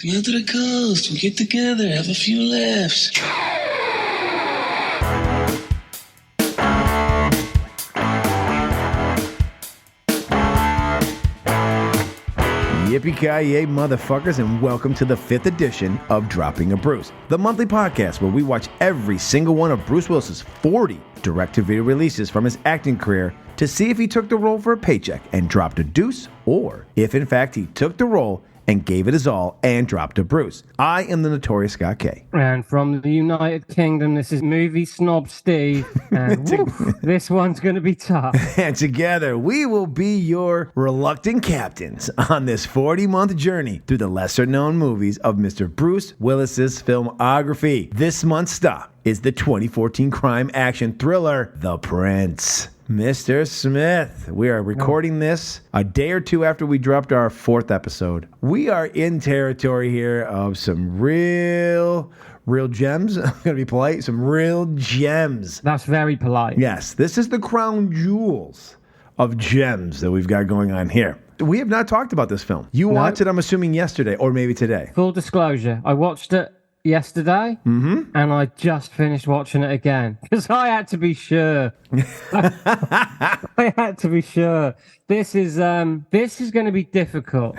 Come out to the coast. We'll get together, have a few laughs. Yippee Ki-Yay Motherfuckers, and welcome to the 5th edition of Dropping a Bruce, the monthly podcast where we watch every single one of Bruce Willis's 40 direct-to-video releases from his acting career to see if he took the role for a paycheck and dropped a deuce, or if in fact he took the role and gave it his all and dropped a Bruce. I am the notorious Scott K. And from the United Kingdom, this is movie snob Steve. And this one's going to be tough. And together, we will be your reluctant captains on this 40-month journey through the lesser-known movies of Mr. Bruce Willis's filmography. This month's stop is the 2014 crime action thriller, The Prince. Mr. Smith, we are recording this a day or two after we dropped our 4th episode. We are in territory here of some real gems. I'm going to be polite. Some real gems. That's very polite. Yes, this is the crown jewels of gems that we've got going on here. We have not talked about this film. You watched it, I'm assuming, yesterday or maybe today. Full disclosure, I watched it yesterday, and I just finished watching it again because I had to be sure. I had to be sure. This is going to be difficult.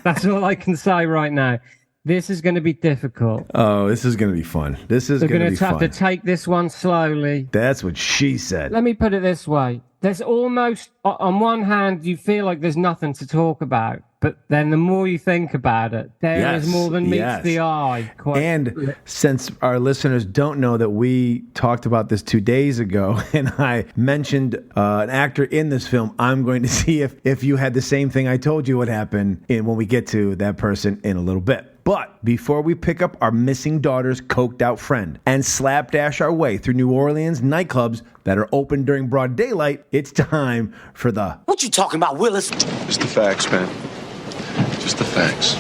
That's all I can say right now. This is going to be difficult. Oh, this is going to be fun. This is going to be fun. We're going to have to take this one slowly. That's what she said. Let me put it this way. There's almost, on one hand, you feel like there's nothing to talk about. But then the more you think about it, there is more than meets the eye. Since our listeners don't know that we talked about this 2 days ago, and I mentioned an actor in this film, I'm going to see if you had the same thing I told you would happen when we get to that person in a little bit. But before we pick up our missing daughter's coked out friend and slapdash our way through New Orleans nightclubs that are open during broad daylight, it's time for the... What you talking about, Willis? Just the facts, man. Just the facts.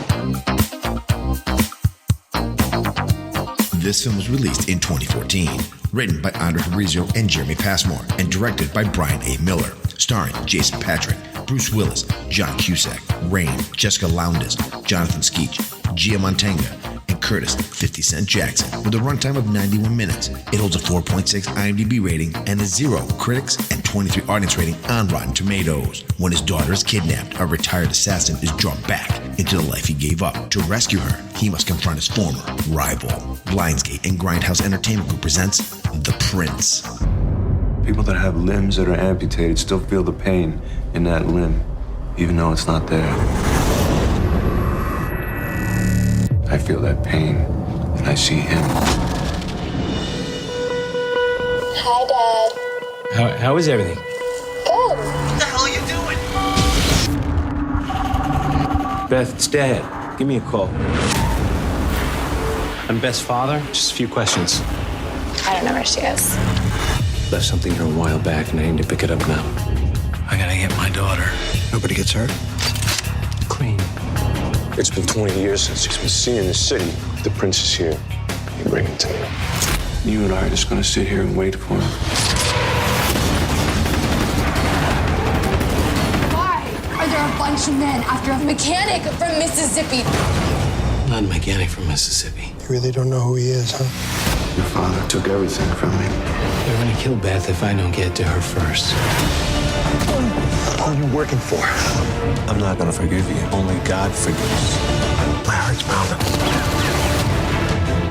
This film was released in 2014, written by Andre Fabrizio and Jeremy Passmore, and directed by Brian A. Miller, starring Jason Patric, Bruce Willis, John Cusack, Rain, Jessica Lowndes, Jonathan Skeech, Gia Montanga, and Curtis 50 Cent Jackson, with a runtime of 91 minutes. It holds a 4.6 IMDb rating and a 0 critics and 23 audience rating on Rotten Tomatoes. When his daughter is kidnapped, a retired assassin is drawn back into the life he gave up. To rescue her, he must confront his former rival. Lionsgate and Grindhouse Entertainment Group presents The Prince. People that have limbs that are amputated still feel the pain in that limb, even though it's not there. I feel that pain, and I see him. Hi, Dad. How is everything? Good. What the hell are you doing? Beth, it's Dad. Give me a call. I'm Beth's father. Just a few questions. I don't know where she is. Left something here a while back, and I need to pick it up now. I gotta get my daughter. Nobody gets hurt? Clean. It's been 20 years since he's been seen in the city. The prince is here. You bring him to me. You and I are just gonna sit here and wait for him. Why are there a bunch of men after a mechanic from Mississippi? I'm not a mechanic from Mississippi. You really don't know who he is, huh? Your father took everything from me. They're gonna kill Beth if I don't get to her first. Who are you working for? I'm not gonna forgive you. Only God forgives. My heart's pounding.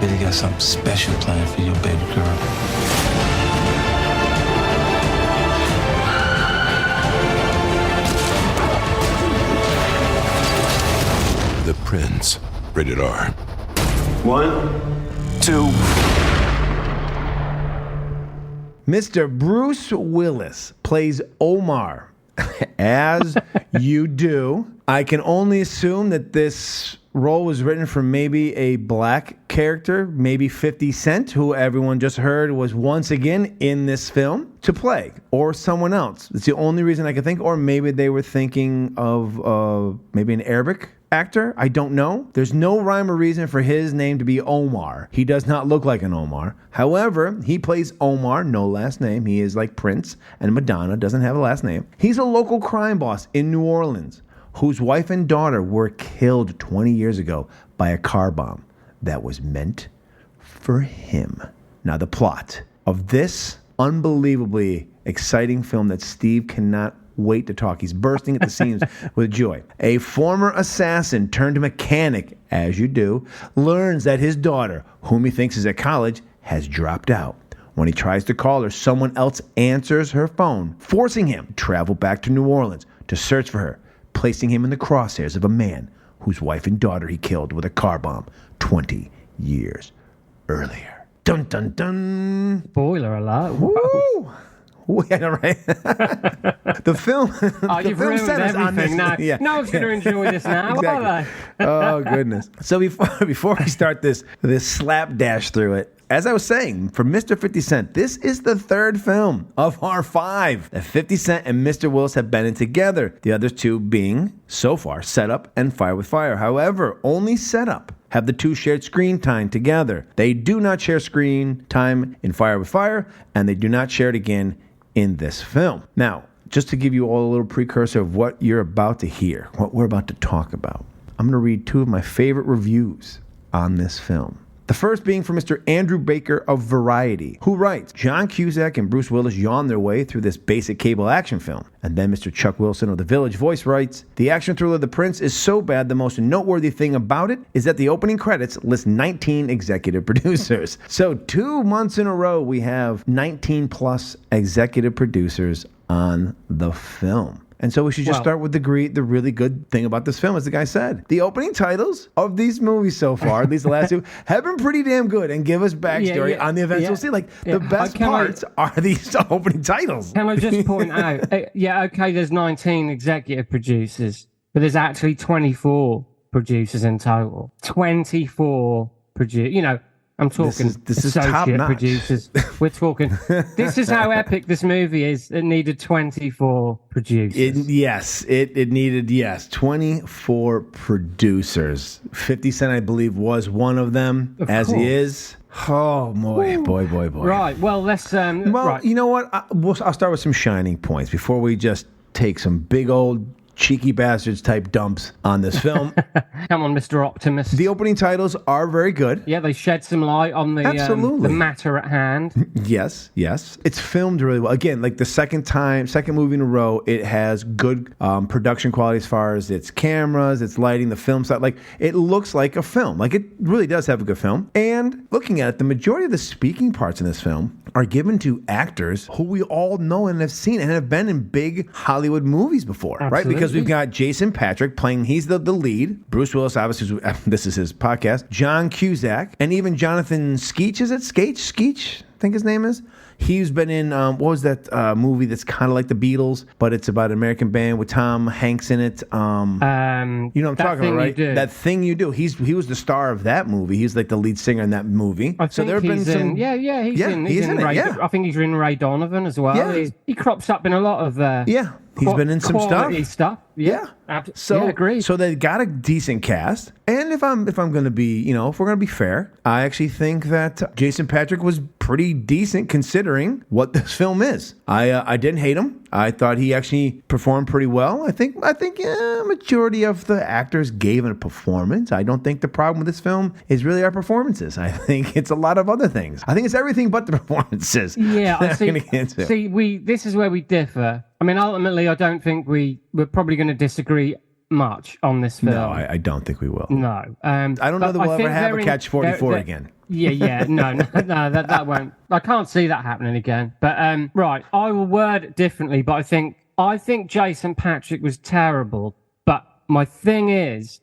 Really got something special planned for your baby girl. The Prince. Rated R. 1, 2. Mr. Bruce Willis plays Omar, as you do. I can only assume that this role was written for maybe a black character, maybe 50 Cent, who everyone just heard was once again in this film to play, or someone else. It's the only reason I could think, or maybe they were thinking of maybe an Arabic actor. I don't know. There's no rhyme or reason for his name to be Omar. He does not look like an Omar. However, he plays Omar, no last name. He is like Prince and Madonna, doesn't have a last name. He's a local crime boss in New Orleans whose wife and daughter were killed 20 years ago by a car bomb that was meant for him. Now, the plot of this unbelievably exciting film that Steve cannot wait to talk. He's bursting at the seams with joy. A former assassin turned mechanic, as you do, learns that his daughter, whom he thinks is at college, has dropped out. When he tries to call her, someone else answers her phone, forcing him to travel back to New Orleans to search for her, placing him in the crosshairs of a man whose wife and daughter he killed with a car bomb 20 years earlier. Dun, dun, dun. Spoiler alert. Woo! Yeah, right. The film. Oh, you've ruined everything now. Yeah. No one's going to enjoy this now, Exactly. are they? Oh goodness. So before we start this slapdash through it, as I was saying, for Mr. 50 Cent, this is the third film of our 5 that 50 Cent and Mr. Willis have been in together. The other 2 being, so far, Set Up and Fire with Fire. However, only Set Up have the 2 shared screen time together. They do not share screen time in Fire with Fire, and they do not share it again in this film. Now, just to give you all a little precursor of what you're about to hear, what we're about to talk about, I'm going to read 2 of my favorite reviews on this film. The first being from Mr. Andrew Baker of Variety, who writes, John Cusack and Bruce Willis yawn their way through this basic cable action film. And then Mr. Chuck Wilson of The Village Voice writes, the action thriller The Prince is so bad the most noteworthy thing about it is that the opening credits list 19 executive producers. So 2 months in a row we have 19 plus executive producers on the film. And so we should just start with the really good thing about this film, as the guy said. The opening titles of these movies so far, at least the last 2, have been pretty damn good and give us backstory on the events we'll see. Like, the best parts are these opening titles. Can I just point out, okay, there's 19 executive producers, but there's actually 24 producers in total. 24 producers, I'm talking this is top associate notch. Producers. We're talking. This is how epic this movie is. It needed 24 producers. It needed 24 producers. 50 Cent, I believe, was one of them, of course. He is. Oh, boy. Right, well, let's... right. You know what? I'll start with some shining points before we just take some big old cheeky bastards type dumps on this film. Come on, Mr. Optimist. The opening titles are very good. Yeah, they shed some light on the matter at hand. Yes. It's filmed really well. Again, like the second movie in a row, it has good production quality as far as its cameras, its lighting, the film side. Like, it looks like a film. Like, it really does have a good film. And looking at it, the majority of the speaking parts in this film are given to actors who we all know and have seen and have been in big Hollywood movies before, right? Because we've got Jason Patric playing, he's the lead. Bruce Willis, obviously, this is his podcast. John Cusack, and even Jonathan Skeech, is it? Skeech, I think his name is. He's been in, what was that movie that's kind of like the Beatles, but it's about an American band with Tom Hanks in it. You know what I'm talking about, right? That Thing You Do. He was the star of that movie. He's like the lead singer in that movie. I think he's in Ray, I think he's in Ray Donovan as well. Yeah. He crops up in a lot of he's been in some stuff. Yeah. So agreed. So they got a decent cast. And if I'm going to be, if we're going to be fair, I actually think that Jason Patric was pretty decent considering what this film is. I didn't hate him. I thought he actually performed pretty well. I think majority of the actors gave it a performance. I don't think the problem with this film is really our performances. I think it's a lot of other things. I think it's everything but the performances. Yeah, this is where we differ. I mean, ultimately, I don't think we're probably going to disagree much on this film. No, I don't think we will. No. I don't know that we'll ever have a Catch 44 again. Yeah. No, that won't. I can't see that happening again. But, right, I will word it differently, but I think Jason Patric was terrible. But my thing is,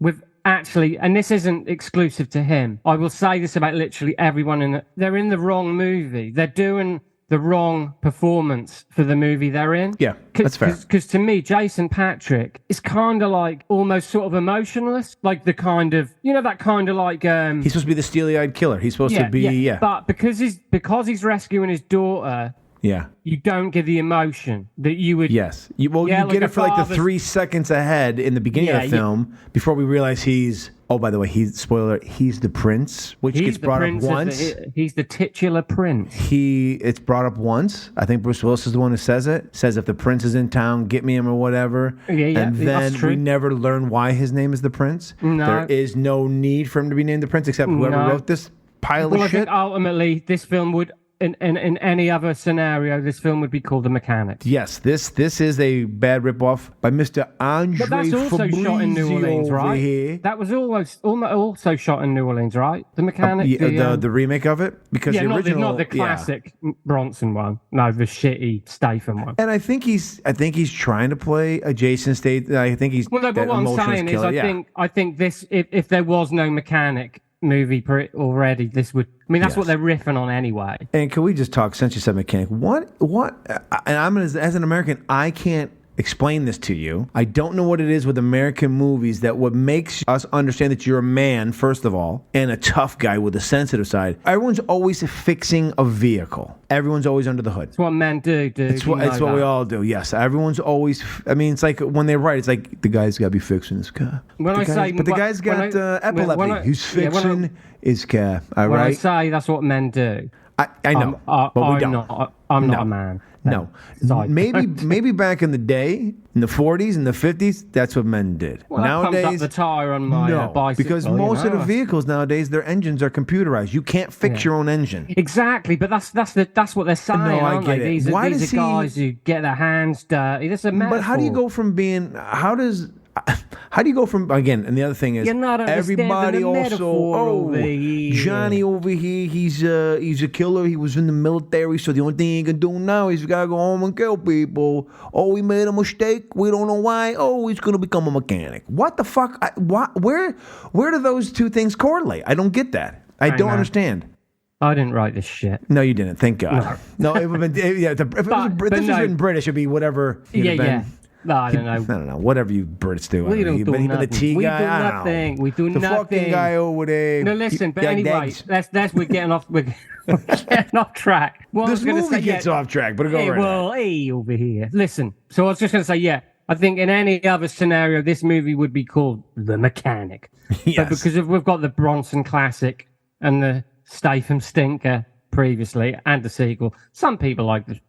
and this isn't exclusive to him, I will say this about literally everyone they're in the wrong movie. They're doing the wrong performance for the movie they're in. Yeah, that's fair. Because to me, Jason Patric is kind of like almost sort of emotionless, like the kind of, that kind of like... he's supposed to be the steely-eyed killer. He's supposed to be, But because he's rescuing his daughter, Yeah. You don't get the emotion that you would. Yes. You get it for like the 3 seconds ahead in the beginning of the film before we realize he's. Oh, by the way, spoiler. He's the prince, which gets brought up once. He's the titular prince. It's brought up once. I think Bruce Willis is the one who says it. Says if the prince is in town, get me him or whatever. Yeah, and then we never learn why his name is the prince. No. There is no need for him to be named the prince except whoever wrote this pile of I shit. think ultimately, this film would. In any other scenario, this film would be called The Mechanic. Yes, this is a bad ripoff by Mr. Andre But that's also Fabrizio shot in New Orleans, right? Here. That was also shot in New Orleans, right? The Mechanic. The remake of it, because the original, not the classic Bronson one. No, the shitty Statham one. And I think he's trying to play a Jason Statham. I think he's. Well, no, but what I'm saying is, I think this, if there was no Mechanic movie already, this would. I mean, that's what they're riffing on anyway. And can we just talk, since you said Mechanic, what, and I'm as an American, I can't explain this to you. I don't know what it is with American movies that what makes us understand that you're a man, first of all, and a tough guy with a sensitive side. Everyone's always fixing a vehicle. Everyone's always under the hood. It's what men do, dude. It's what we all do, yes. Everyone's always, I mean, it's like when they write, it's like, the guy's got to be fixing his car. But the guy's got epilepsy. He's fixing his car, all right? When I say that's what men do. I know, but we don't. I'm not a man. No, maybe back in the day, in the 40s and the 50s, that's what men did. Well, nowadays, that comes up the tire on my bicycle. Because most of the vehicles nowadays, their engines are computerized. You can't fix your own engine. Exactly, but that's what they're saying, aren't they? These are guys who get their hands dirty. This is a metaphor. But how do you go from being? How do you go from, again, and the other thing is, everybody also, Johnny over here, he's a killer, he was in the military, so the only thing he can do now is gotta go home and kill people. Oh, he made a mistake, we don't know why, oh, he's gonna become a mechanic. What the fuck? Where do those two things correlate? I don't get that. I don't understand. I didn't write this shit. No, you didn't, thank God. No, it would have been, if this was written British, it'd be whatever you'd have been. No, I don't know. I don't know. Whatever you Brits do. We don't do nothing. The tea guy, I don't know. We do the nothing. Fucking guy over there. No, listen. But anyway, we're getting off. We're getting off track. This movie gets off track, but go right. Well, hey, over here. Listen. So I was just going to say, I think in any other scenario, this movie would be called The Mechanic. Yes. But because we've got the Bronson classic and the Statham stinker previously and the sequel, some people like the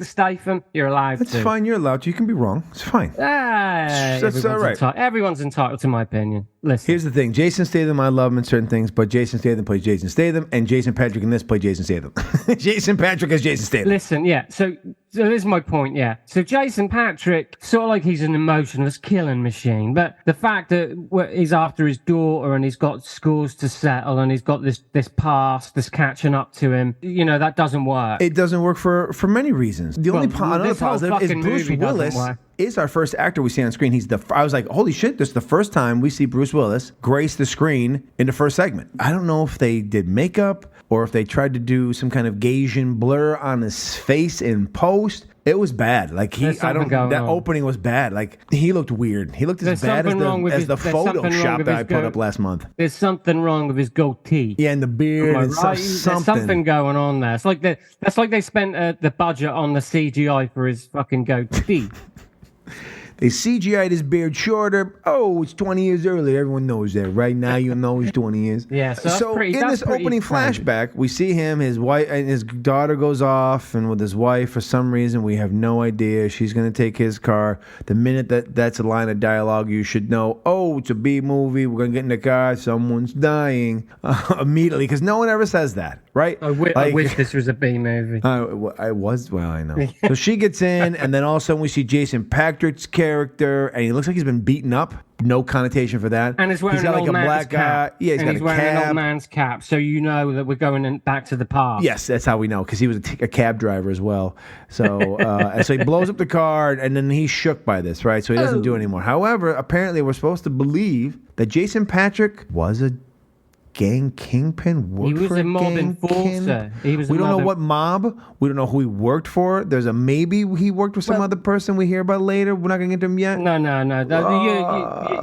Statham. You're allowed to. That's fine. You're allowed to. You can be wrong. It's fine. That's all right. Everyone's entitled to my opinion. Listen. Here's the thing. Jason Statham, I love him in certain things, but Jason Statham plays Jason Statham, and Jason Patrick in this plays Jason Statham. Jason Patrick is Jason Statham. Listen, so this is my point, So Jason Patrick, sort of like he's an emotionless killing machine, but the fact that he's after his daughter and he's got scores to settle and he's got this past that's catching up to him, that doesn't work. It doesn't work for many reasons. Another positive is Bruce Willis is our first actor we see on screen. I was like, holy shit, this is the first time we see Bruce Willis grace the screen in the first segment. I don't know if they did makeup or if they tried to do some kind of Gaussian blur on his face in post. It was bad. Like opening was bad. Like he looked weird. He looked as bad as the Photoshop that I put up last month. There's something wrong with his goatee. Yeah, and the beard and right? something. There's something going on there. It's like that's like they spent the budget on the CGI for his fucking goatee. They CGI'd his beard shorter. Oh, it's 20 years earlier. Everyone knows that. Right now, you know he's 20 years. Yeah, so in this opening flashback, we see him, his wife, and his daughter goes off, and with his wife, for some reason, we have no idea. She's going to take his car. The minute that's a line of dialogue, you should know, oh, it's a B movie. We're going to get in the car. Someone's dying immediately, because no one ever says that, right? I wish this was a B movie. I know. So she gets in, and then all of a sudden we see Jason Patrick's character, and he looks like he's been beaten up. No connotation for that. And he's wearing an old man's cap. Yeah, he's got a cap. Wearing an old man's cap, so you know that we're going back to the past. Yes, that's how we know, because he was a cab driver as well. So, and so he blows up the car, and then he's shook by this, right? So he doesn't do it anymore. However, apparently we're supposed to believe that Jason Patrick was a gang kingpin? He was a mob enforcer. We don't know what mob. We don't know who he worked for. There's a maybe he worked with some other person we hear about later. We're not going to get to him yet. No.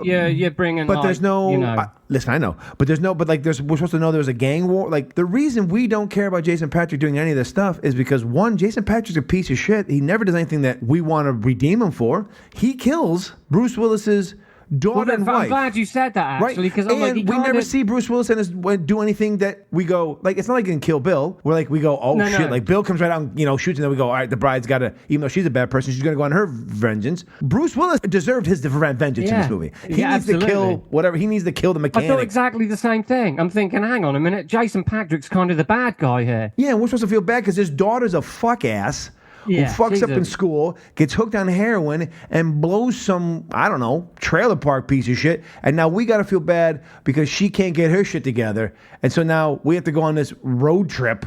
You're bringing. But there's no. You know. Listen, I know, but there's no. But like, we're supposed to know there's a gang war. Like, the reason we don't care about Jason Patric doing any of this stuff is because, one, Jason Patric's a piece of shit. He never does anything that we want to redeem him for. He kills Bruce Willis's daughter and wife. I'm glad you said that, actually, because right? We never see Bruce Willis do anything that we go, like, it's not like in Kill Bill, where like we go, shit, like Bill comes right out and, shoots, and then we go, all right, the bride's got to, even though she's a bad person, she's going to go on her vengeance. Bruce Willis deserved his vengeance in this movie. He needs to kill whatever, he needs to kill the mechanic. I thought exactly the same thing. I'm thinking, hang on a minute, Jason Patric's kind of the bad guy here. Yeah, and we're supposed to feel bad because his daughter's a fuck ass. Who fucks up in school, gets hooked on heroin, and blows some, I don't know, trailer park piece of shit. And now we got to feel bad because she can't get her shit together. And so now we have to go on this road trip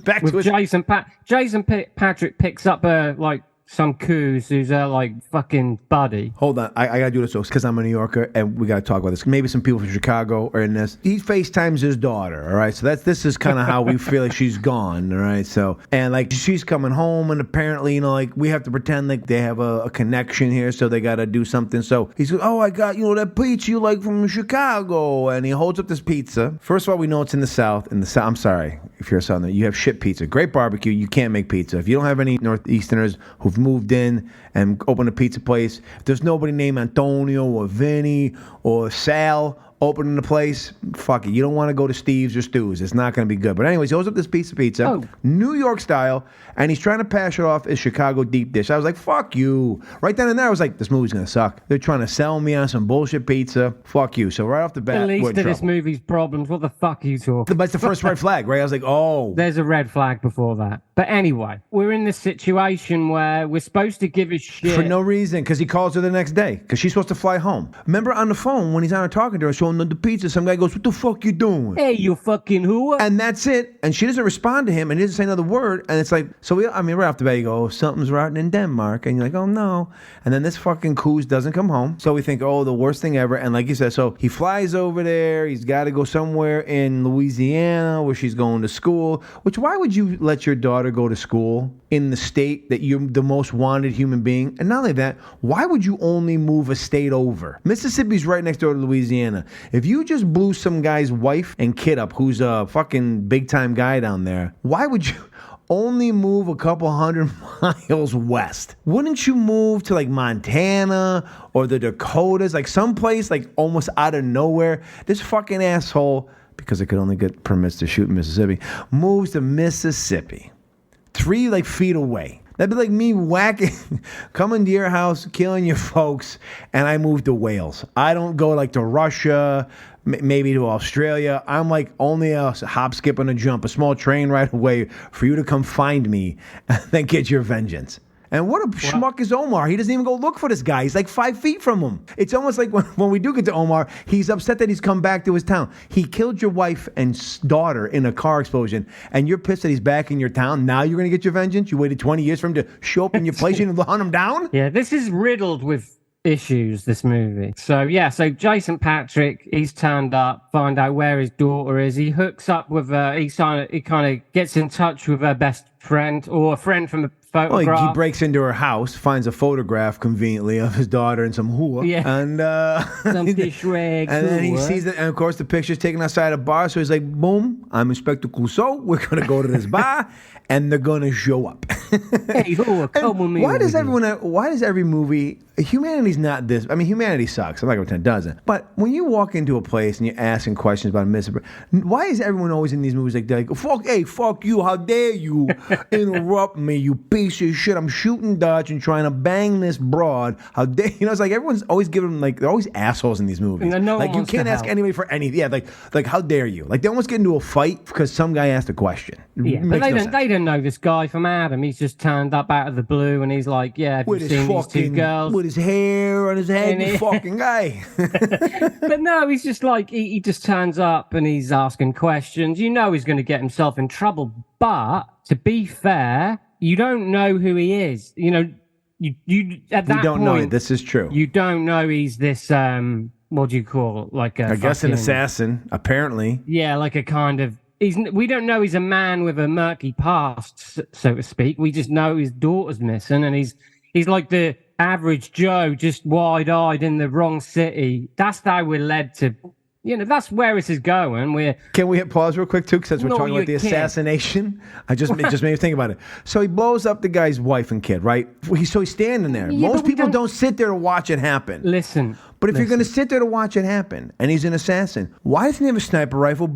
back with to Jason Patric picks up some coos who's fucking buddy. Hold on, I gotta do this because I'm a New Yorker and we gotta talk about this. Maybe some people from Chicago are in this. He FaceTimes his daughter, all right? So this is kind of how we feel like she's gone, all right? So, and like she's coming home and apparently, like we have to pretend like they have a connection here, so they gotta do something. So he says, oh, I got, that pizza you like from Chicago. And he holds up this pizza. First of all, we know it's in the South. I'm sorry if you're a Southerner. You have shit pizza. Great barbecue. You can't make pizza. If you don't have any Northeasterners who've moved in and opened a pizza place, there's nobody named Antonio or Vinny or Sal opening the place. Fuck it. You don't want to go to Steve's or Stu's. It's not going to be good. But anyways, he holds up this piece of pizza, New York style, and he's trying to pass it off as Chicago deep dish. I was like, fuck you. Right then and there, I was like, this movie's going to suck. They're trying to sell me on some bullshit pizza. Fuck you. So right off the bat, the least of this movie's problems. What the fuck are you talking? That's the first red flag, right? I was like, oh. There's a red flag before that. But anyway, we're in this situation where we're supposed to give a shit. For no reason, because he calls her the next day, because she's supposed to fly home. Remember on the phone, when he's on her talking to her, showing her the pizza, some guy goes, what the fuck you doing? Hey, you fucking who? And that's it. And she doesn't respond to him, and he doesn't say another word. And it's like, right off the bat, you go, something's rotten in Denmark. And you're like, oh no. And then this fucking coos doesn't come home. So we think, the worst thing ever. And like you said, so he flies over there. He's got to go somewhere in Louisiana where she's going to school. Which, why would you let your daughter go to school in the state that you're the most wanted human being? And not only that, why would you only move a state over? Mississippi's right next door to Louisiana. If you just blew some guy's wife and kid up, who's a fucking big time guy down there, why would you only move a couple hundred miles west? Wouldn't you move to like Montana or the Dakotas, like someplace like almost out of nowhere? This fucking asshole, because it could only get permits to shoot in Mississippi, moves to Mississippi, 3 feet away. That'd be like me coming to your house, killing your folks, and I move to Wales. I don't go to Russia, maybe to Australia. I'm like only a hop, skip, and a jump, a small train ride away for you to come find me and then get your vengeance. And what a schmuck is Omar. He doesn't even go look for this guy. He's like 5 feet from him. It's almost like when we do get to Omar, he's upset that he's come back to his town. He killed your wife and daughter in a car explosion, and you're pissed that he's back in your town. Now you're going to get your vengeance? You waited 20 years for him to show up in your place and hunt him down? Yeah, this is riddled with issues, this movie. So Jason Patric, he's turned up, find out where his daughter is. He hooks up with he kind of gets in touch with her best friend, or a friend from the photograph. Well, he breaks into her house, finds a photograph conveniently of his daughter and some hooah. Yeah. And some dish rags. And then he sees it, and of course the picture's taken outside a bar, so he's like, boom, I'm Inspector Clouseau. We're going to go to this bar, and they're going to show up. Hey, hooah, come with me. Why does every movie, humanity's not this, I mean, humanity sucks. I'm not going to pretend it doesn't. But when you walk into a place and you're asking questions about a Mississippi, why is everyone always in these movies like, fuck you, how dare you interrupt me, you piece of shit. I'm shooting Dutch and trying to bang this broad. How dare it's like everyone's always giving them, they're always assholes in these movies. No you can't ask anybody for anything. Yeah, like how dare you? Like they almost get into a fight because some guy asked a question. Yeah, but they don't know this guy from Adam. He's just turned up out of the blue and he's like, have you seen these 2 girls? With his hair on his head, you fucking guy. But no, he's just like, he just turns up and he's asking questions. He's going to get himself in trouble. But to be fair, you don't know who he is. You at that we don't point, know it. This is true. You don't know he's this what do you call it? Like I guess an assassin, apparently. Yeah, like a kind of. We don't know he's a man with a murky past, so to speak. We just know his daughter's missing, and he's like the average Joe, just wide-eyed in the wrong city. That's how we're led to. That's where this is going. Can we hit pause real quick too? Because we're talking about the assassination. It just made me think about it. So he blows up the guy's wife and kid, right? So he's standing there. Yeah, Most people don't sit there to watch it happen. Listen. But if you're going to sit there to watch it happen, and he's an assassin, why doesn't he have a sniper rifle?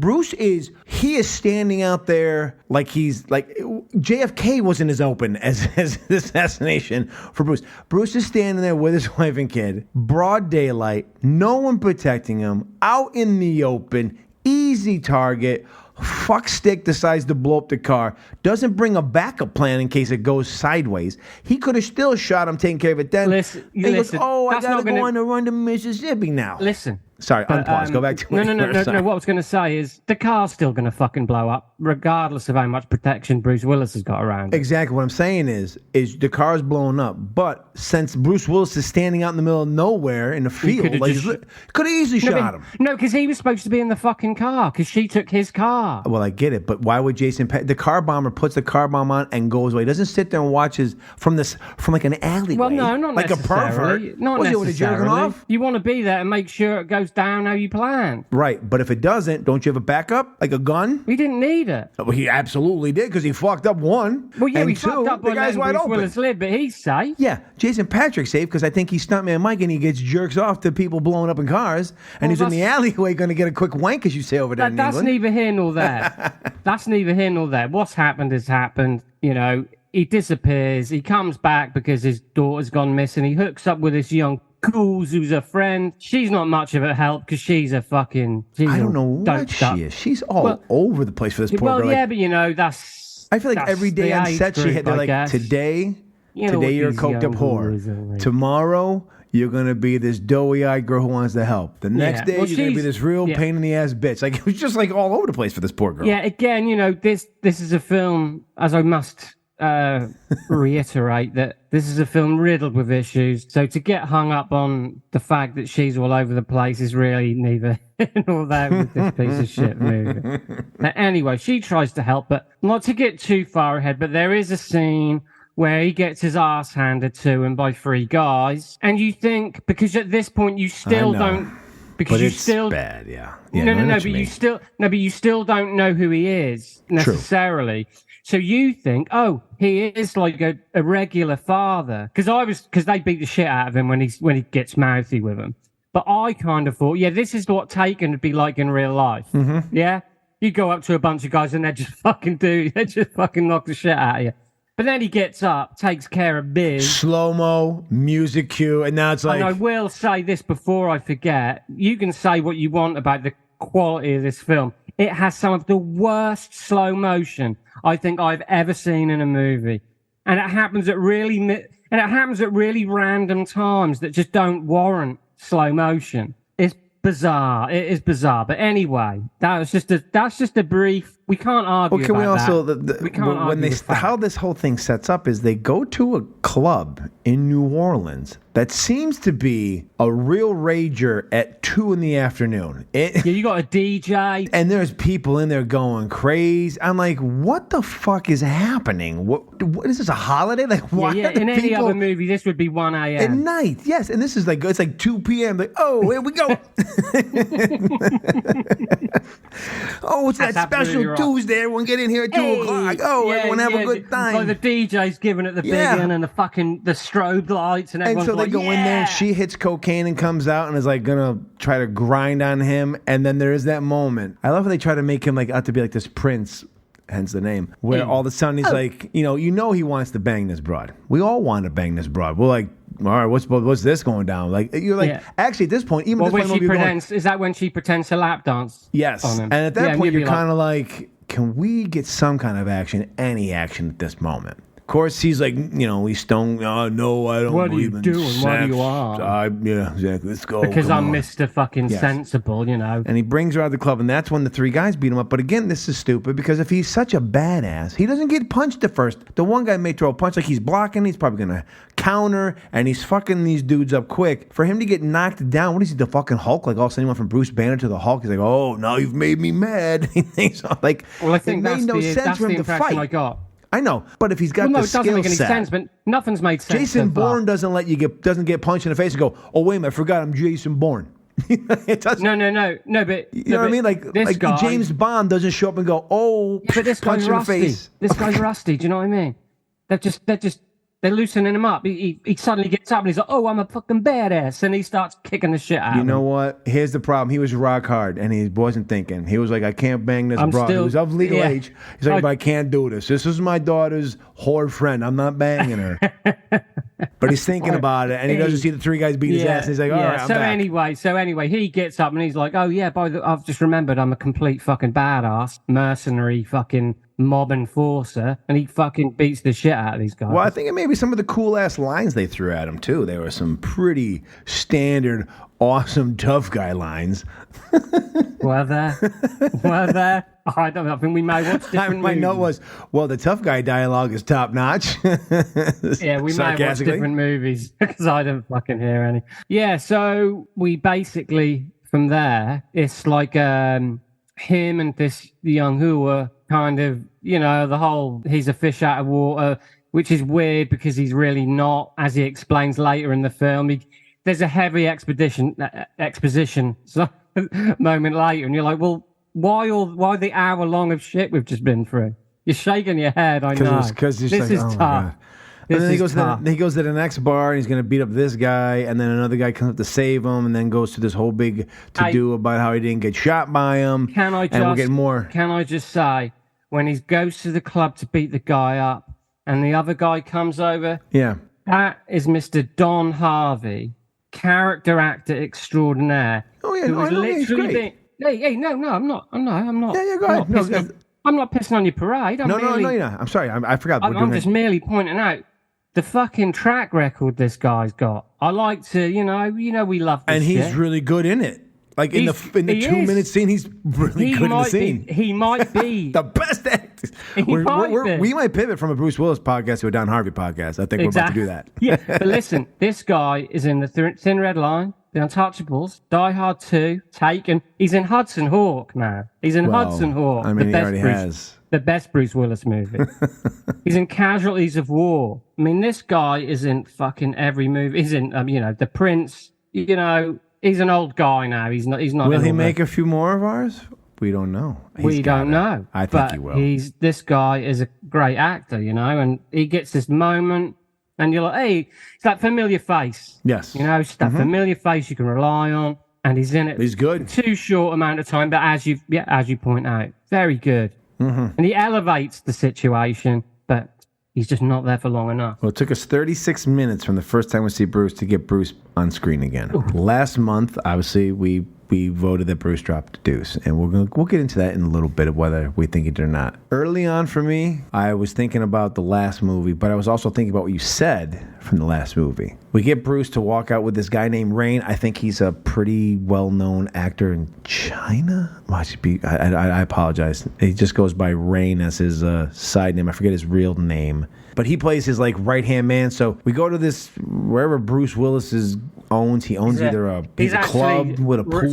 He is standing out there like he's like JFK wasn't as open as the assassination for Bruce. Bruce is standing there with his wife and kid, broad daylight, no one protecting him, out in the open, easy target. Fuckstick decides to blow up the car, doesn't bring a backup plan in case it goes sideways. He could have still shot him, taking care of it then. Listen, goes, I gotta go on a run to Mississippi now. Listen. Sorry, unpause. Go back to No. What I was going to say is the car's still going to fucking blow up, regardless of how much protection Bruce Willis has got around it. Exactly. What I'm saying is the car's blowing up, but since Bruce Willis is standing out in the middle of nowhere in the field, could have easily shot him. No, because he was supposed to be in the fucking car, because she took his car. Well, I get it, but why would the car bomber puts the car bomb on and goes away? He doesn't sit there and watches from like an alleyway. Well, no, not like necessarily. A pervert. Not necessarily. necessarily. Off? You want to be there and make sure it goes down how you plan. Right, but if it doesn't, don't you have a backup, like a gun? We didn't need it. Well, he absolutely did, because he fucked up one. Well, yeah, and he two, fucked up the by guy's letting wide Bruce open. Willis live, but he's safe. Yeah, Jason Patrick's safe because I think he's stuntman Mike and he gets jerks off to people blowing up in cars, and he's in the alleyway going to get a quick wank, as you say over there in That's England. neither here nor there. That's neither here nor there. What's happened has happened. He disappears. He comes back because his daughter's gone missing. He hooks up with this young Cools, who's a friend. She's not much of a help because she's a fucking. I don't know what she is. She's all over the place for this poor girl. Yeah, but that's. I feel like every day on set she had. They're like, today you're a coked up whore. Tomorrow you're gonna be this doughy-eyed girl who wants to help. The next day you're gonna be this real pain in the ass bitch. Like it was just like all over the place for this poor girl. Yeah. Again, this is a film, as I must reiterate, that this is a film riddled with issues. So to get hung up on the fact that she's all over the place is really neither nor there with this piece of shit movie. Now, anyway, she tries to help, but not to get too far ahead, but there is a scene where he gets his ass handed to him by three guys, and you think, because at this point you still don't, because you still bad, yeah. But you still don't know who he is necessarily. True. So you think, he is like a regular father, because they beat the shit out of him when he gets mouthy with him. But I kind of thought, this is what Taken would be like in real life. Mm-hmm. Yeah, you go up to a bunch of guys and they just fucking knock the shit out of you. But then he gets up, takes care of Biz. Slow-mo, music cue, and now it's like... And I will say this before I forget. You can say what you want about the quality of this film. It has some of the worst slow motion I think I've ever seen in a movie. And it happens at really random times that just don't warrant slow motion. It's bizarre. It is bizarre. But anyway, that's just a brief. We can't argue. Well, can we also we can't argue how this whole thing sets up is they go to a club in New Orleans that seems to be a real rager at 2 p.m. You got a DJ, and there's people in there going crazy. I'm like, what the fuck is happening? What is this, a holiday? Like, why? Yeah. In any other movie, this would be 1 a.m. at night. Yes, and this is like it's like 2 p.m. Like, here we go. It's that special Tuesday. Everyone get in here at 2 o'clock. Everyone have a good time. Like the DJ's giving it the big one and the strobe lights and everyone's so they go in there and she hits cocaine and comes out and is like gonna try to grind on him, and then there is that moment. I love how they try to make him like out to be like this prince, hence the name, where all of a sudden he's like, he wants to bang this broad. We all want to bang this broad. We're like, all right, what's this going down? Like you're like, actually at this point, even when she pretends, is that when she pretends to lap dance? Yes, on him? And at that point you're kind of like, can we get some kind of action, any action at this moment? Of course, he's like, he's stoned. Oh, no, I don't What are you believe in doing? sex. What do you want? Yeah, exactly. Let's go. Because Come I'm on. Mr. fucking sensible, And he brings her out of the club, and that's when the three guys beat him up. But again, this is stupid because if he's such a badass, he doesn't get punched at first. The one guy may throw a punch like he's blocking. He's probably going to counter, and he's fucking these dudes up quick. For him to get knocked down, what is he, the fucking Hulk? Like all of a sudden he went from Bruce Banner to the Hulk. He's like, oh, now you've made me mad. Like, well, I think it made no sense for him to fight. I got. I know, but if he's got the skill set, it doesn't make any sense. But nothing's made sense. Jason Bourne doesn't doesn't get punched in the face and go, "Oh wait a minute, I forgot I'm Jason Bourne." It doesn't. No. But you know what I mean? Like guy, James Bond doesn't show up and go, "Oh, yeah, but this guy's rusty. Face. This guy's rusty. Do you know what I mean? They're loosening him up. He suddenly gets up and he's like, "Oh, I'm a fucking badass," and he starts kicking the shit out of him. You know what? Here's the problem. He was rock hard, and he wasn't thinking. He was like, "I can't bang this broad." He was of legal age. He's like, "But I can't do this. This is my daughter's whore friend. I'm not banging her." But he's thinking about it, and he doesn't see the three guys beat his ass. And he's like, "All right, I'm back." So anyway, he gets up and he's like, "Oh yeah, I've just remembered I'm a complete fucking badass, mercenary fucking mob enforcer," and he fucking beats the shit out of these guys. Well, I think it may be some of the cool ass lines they threw at him too. There were some pretty standard, awesome tough guy lines. Were there? I don't know. I think we may watch different My movies. note was, well, the tough guy dialogue is top notch. Yeah, we may watch different movies because I don't fucking hear any. Yeah, so we basically, from there, it's like him and this young Hua kind of, the whole he's a fish out of water, which is weird because he's really not, as he explains later in the film. There's a heavy exposition moment later, and you're like, well, why the hour long of shit we've just been through? You're shaking your head. I know. Because this is tough. And then he goes to the next bar and he's going to beat up this guy, and then another guy comes up to save him, and then goes to this whole big to-do about how he didn't get shot by him. And we're getting more. Can I just say, when he goes to the club to beat the guy up, and the other guy comes over, that is Mr. Don Harvey, character actor extraordinaire. Oh yeah, he's great. Hey, no, I'm not. Yeah, go ahead. I'm not pissing on your parade. No, you're not. I'm sorry. I forgot. I'm just merely pointing out the fucking track record this guy's got. I like to, we love this and he's shit. really good in it. Like in the 2-minute scene, he's really good in the scene. He might be the best actor. We might pivot from a Bruce Willis podcast to a Don Harvey podcast. I think we're about to do that. Yeah, but listen, this guy is in the Thin Red Line, The Untouchables, Die Hard 2, Taken. He's in Hudson Hawk now. Hudson Hawk. I mean, he already has. The best Bruce Willis movie. He's in Casualties of War. I mean, this guy is in fucking every movie. He's in, The Prince. He's an old guy now. He's not. Will he make a few more of ours? We don't know. We don't know. I think he will. This guy is a great actor, and he gets this moment, and you're like, hey, it's that familiar face. Yes. It's that familiar face you can rely on, and he's in it. He's good. Too short amount of time, but as you point out, very good. And he elevates the situation, but he's just not there for long enough. Well, it took us 36 minutes from the first time we see Bruce to get Bruce on screen again. Ooh. Last month, obviously, we voted that Bruce dropped a deuce, and we'll get into that in a little bit of whether we think it or not. Early on for me, I was thinking about the last movie, but I was also thinking about what you said from the last movie. We get Bruce to walk out with this guy named Rain. I think he's a pretty well-known actor in China. I apologize. He just goes by Rain as his side name. I forget his real name. But he plays his right-hand man. So we go to this, wherever Bruce Willis owns. He owns either a club with a pool.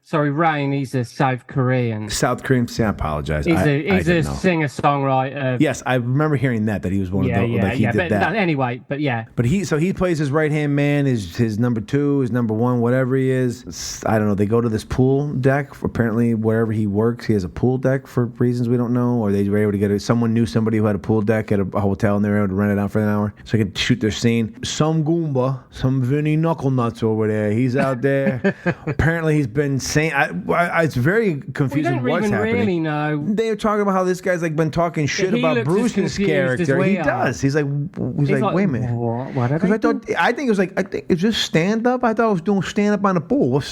Sorry, Rain. He's a South Korean. South Korean. See, I apologize. He's a singer-songwriter. Yes, I remember hearing that he was one of those. He did that. Anyway, but yeah. But he plays his right-hand man, his number two, his number one, whatever he is. I don't know. They go to this pool deck. Apparently, wherever he works, he has a pool deck for reasons we don't know. Or they were able to get it. Someone knew somebody who had a pool deck at a hotel, and they were able to rent it out for an hour so they could shoot their scene. Some Goomba, some Vinny Knucklenuts over there. He's out there. Apparently, he's been saying. It's very confusing what's happening. Really know. They're talking about how this guy's been talking shit about Bruce's character. He does. He's like, wait a minute. What I think it was just stand up. I thought I was doing stand up on the pool.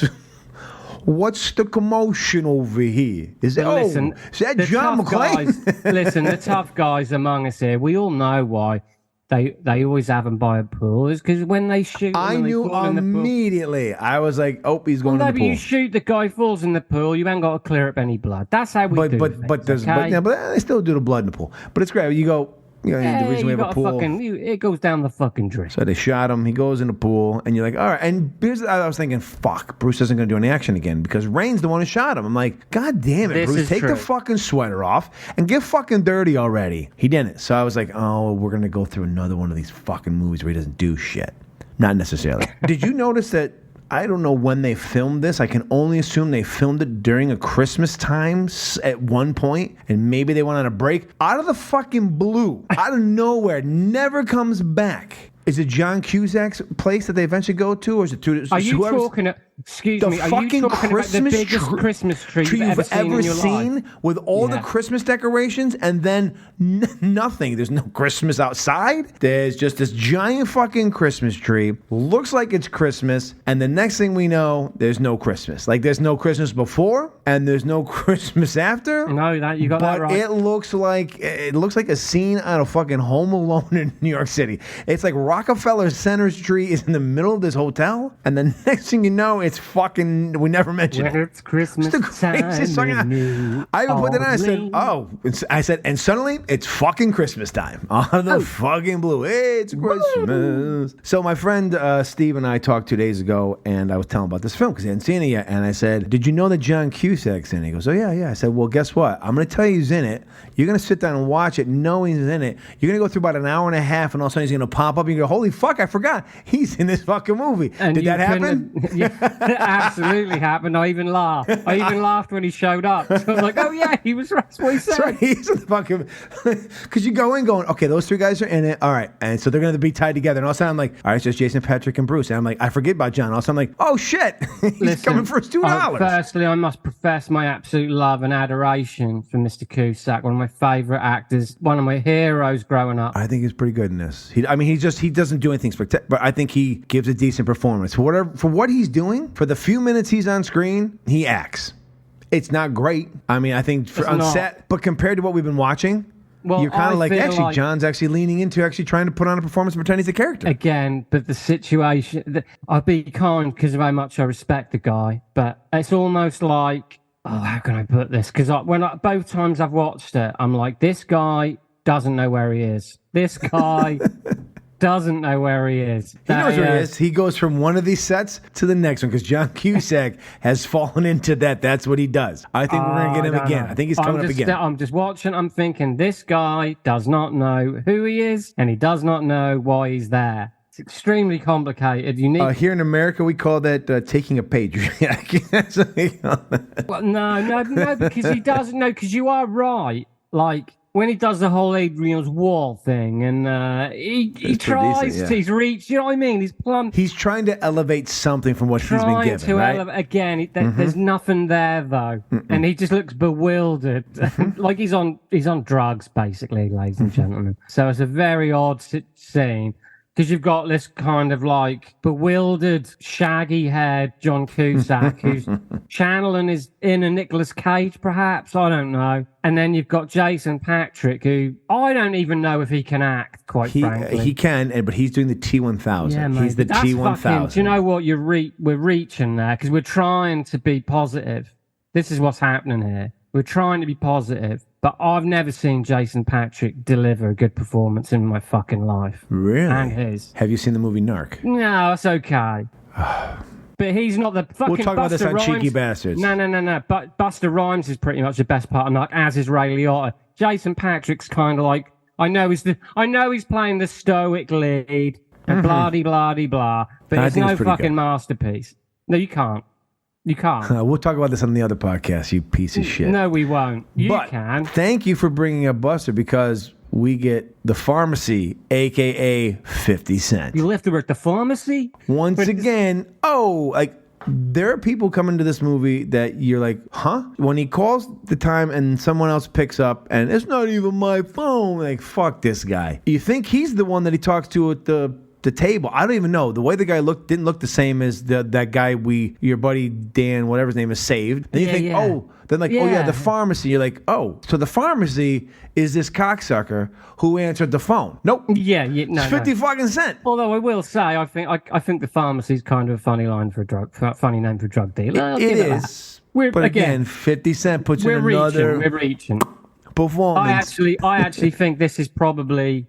What's the commotion over here? Is that, Listen, is that John McClane? Listen, the tough guys among us here, we all know why they always have them by a pool. It's because when they shoot, I knew immediately. I was like, oh, he's going to the pool. But you shoot, the guy falls in the pool. You ain't got to clear up any blood. That's how we do things, but they still do the blood in the pool. But it's great. You go. The reason we have a pool. It goes down the fucking drain. So they shot him. He goes in the pool, and you're like, all right. And I was thinking, fuck, Bruce isn't going to do any action again because Rain's the one who shot him. I'm like, God damn it, Bruce, take the fucking sweater off and get fucking dirty already. He didn't. So I was like, oh, we're going to go through another one of these fucking movies where he doesn't do shit. Not necessarily. Did you notice that? I don't know when they filmed this. I can only assume they filmed it during a Christmas time at one point, and maybe they went on a break. Out of the fucking blue, out of nowhere, never comes back. Is it John Cusack's place that they eventually go to, or is it to? Are you talking? Excuse me. Are you talking about the biggest Christmas tree you've ever seen with all the Christmas decorations, and then nothing? There's no Christmas outside. There's just this giant fucking Christmas tree. Looks like it's Christmas, and the next thing we know, there's no Christmas. Like there's no Christmas before, and there's no Christmas after. No, you got that right. But it looks like a scene out of fucking Home Alone in New York City. It's like Rockefeller Center's tree is in the middle of this hotel, and the next thing you know, it's fucking. We never mentioned it. It's Christmas time. I even put that on. I said, and suddenly it's fucking Christmas time. Out of the fucking blue, it's Christmas. So my friend Steve and I talked 2 days ago, and I was telling him about this film because he hadn't seen it yet. And I said, "Did you know that John Cusack's in it?" He goes, "Oh yeah." I said, "Well, guess what? I'm going to tell you he's in it. You're going to sit down and watch it, knowing he's in it. You're going to go through about an hour and a half, and all of a sudden he's going to pop up, and you go, holy fuck, I forgot he's in this fucking movie." And did that happen? It absolutely happened. I even laughed. I even laughed when he showed up. So I was like, oh yeah, he was right. That's what he said. That's right. He's in the fucking. Because you go in going, okay, those three guys are in it. All right. And so they're going to be tied together. And all of a sudden I'm like, all right, it's just Jason, Patrick, and Bruce. And I'm like, I forget about John. All of a sudden I'm like, oh shit, he's coming for his $2. Firstly, I must profess my absolute love and adoration for Mr. Cusack, one of my favorite actors, one of my heroes growing up. I think he's pretty good in this. He doesn't do anything spectacular, but I think he gives a decent performance. For what he's doing, for the few minutes he's on screen, he acts. It's not great. I mean, I think on set, but compared to what we've been watching, you're kind of like, actually, John's actually leaning into actually trying to put on a performance and pretend he's a character. Again, but the situation, I'll be kind because of how much I respect the guy, but it's almost like, how can I put this? Because both times I've watched it, I'm like, this guy doesn't know where he is. This guy doesn't know where he is. He knows where he is. He goes from one of these sets to the next one because John Cusack has fallen into that. That's what he does. I think we're going to get him again. I think he's coming up again. I'm just watching. I'm thinking, this guy does not know who he is, and he does not know why he's there. It's extremely complicated. Here in America, we call that taking a page. Well, no, because he doesn't know. Because you are right. Like, when he does the whole Adrian's Wall thing, and he tries to, he's reached, you know what I mean? He's trying to elevate something from what he's been given, right? Again, there's nothing there, though. And he just looks bewildered. Like he's on drugs, basically, ladies and gentlemen. So it's a very odd scene. Because you've got this kind of like bewildered, shaggy-haired John Cusack who's channeling his inner Nicolas Cage, perhaps. I don't know. And then you've got Jason Patrick, who I don't even know if he can act, quite frankly. He can, but he's doing the T-1000. Yeah, he's the T-1000. Do you know what? We're reaching there because we're trying to be positive. This is what's happening here. We're trying to be positive. But I've never seen Jason Patrick deliver a good performance in my fucking life. Really? And his. Have you seen the movie Narc? No, it's okay. But he's not the fucking. We'll talk about this on Cheeky Bastards. No. But Buster Rhymes is pretty much the best part of Narc, as is Ray Liotta. Jason Patrick's kind of like, I know he's playing the stoic lead and blah-de-blah-de-blah, but it's no fucking good. Masterpiece. No, you can't. You can't. We'll talk about this on the other podcast, you piece of shit. No, we won't. You can. Thank you for bringing up Buster because we get the pharmacy, a.k.a. 50 Cent. You left her at the pharmacy? Once again, there are people coming to this movie that you're like, huh? When he calls the time and someone else picks up and it's not even my phone, like, fuck this guy. You think he's the one that he talks to at the the table. I don't even know. The way the guy didn't look the same as that guy your buddy Dan, whatever his name is, saved. Then you think, the pharmacy. You're like, oh, so the pharmacy is this cocksucker who answered the phone. Nope. Yeah, no, 50 fucking cent. Although I will say, I think the pharmacy's kind of a funny line for a funny name for a drug dealer. It is. But again, 50 cent puts in another we're reaching. Performance. I actually think this is probably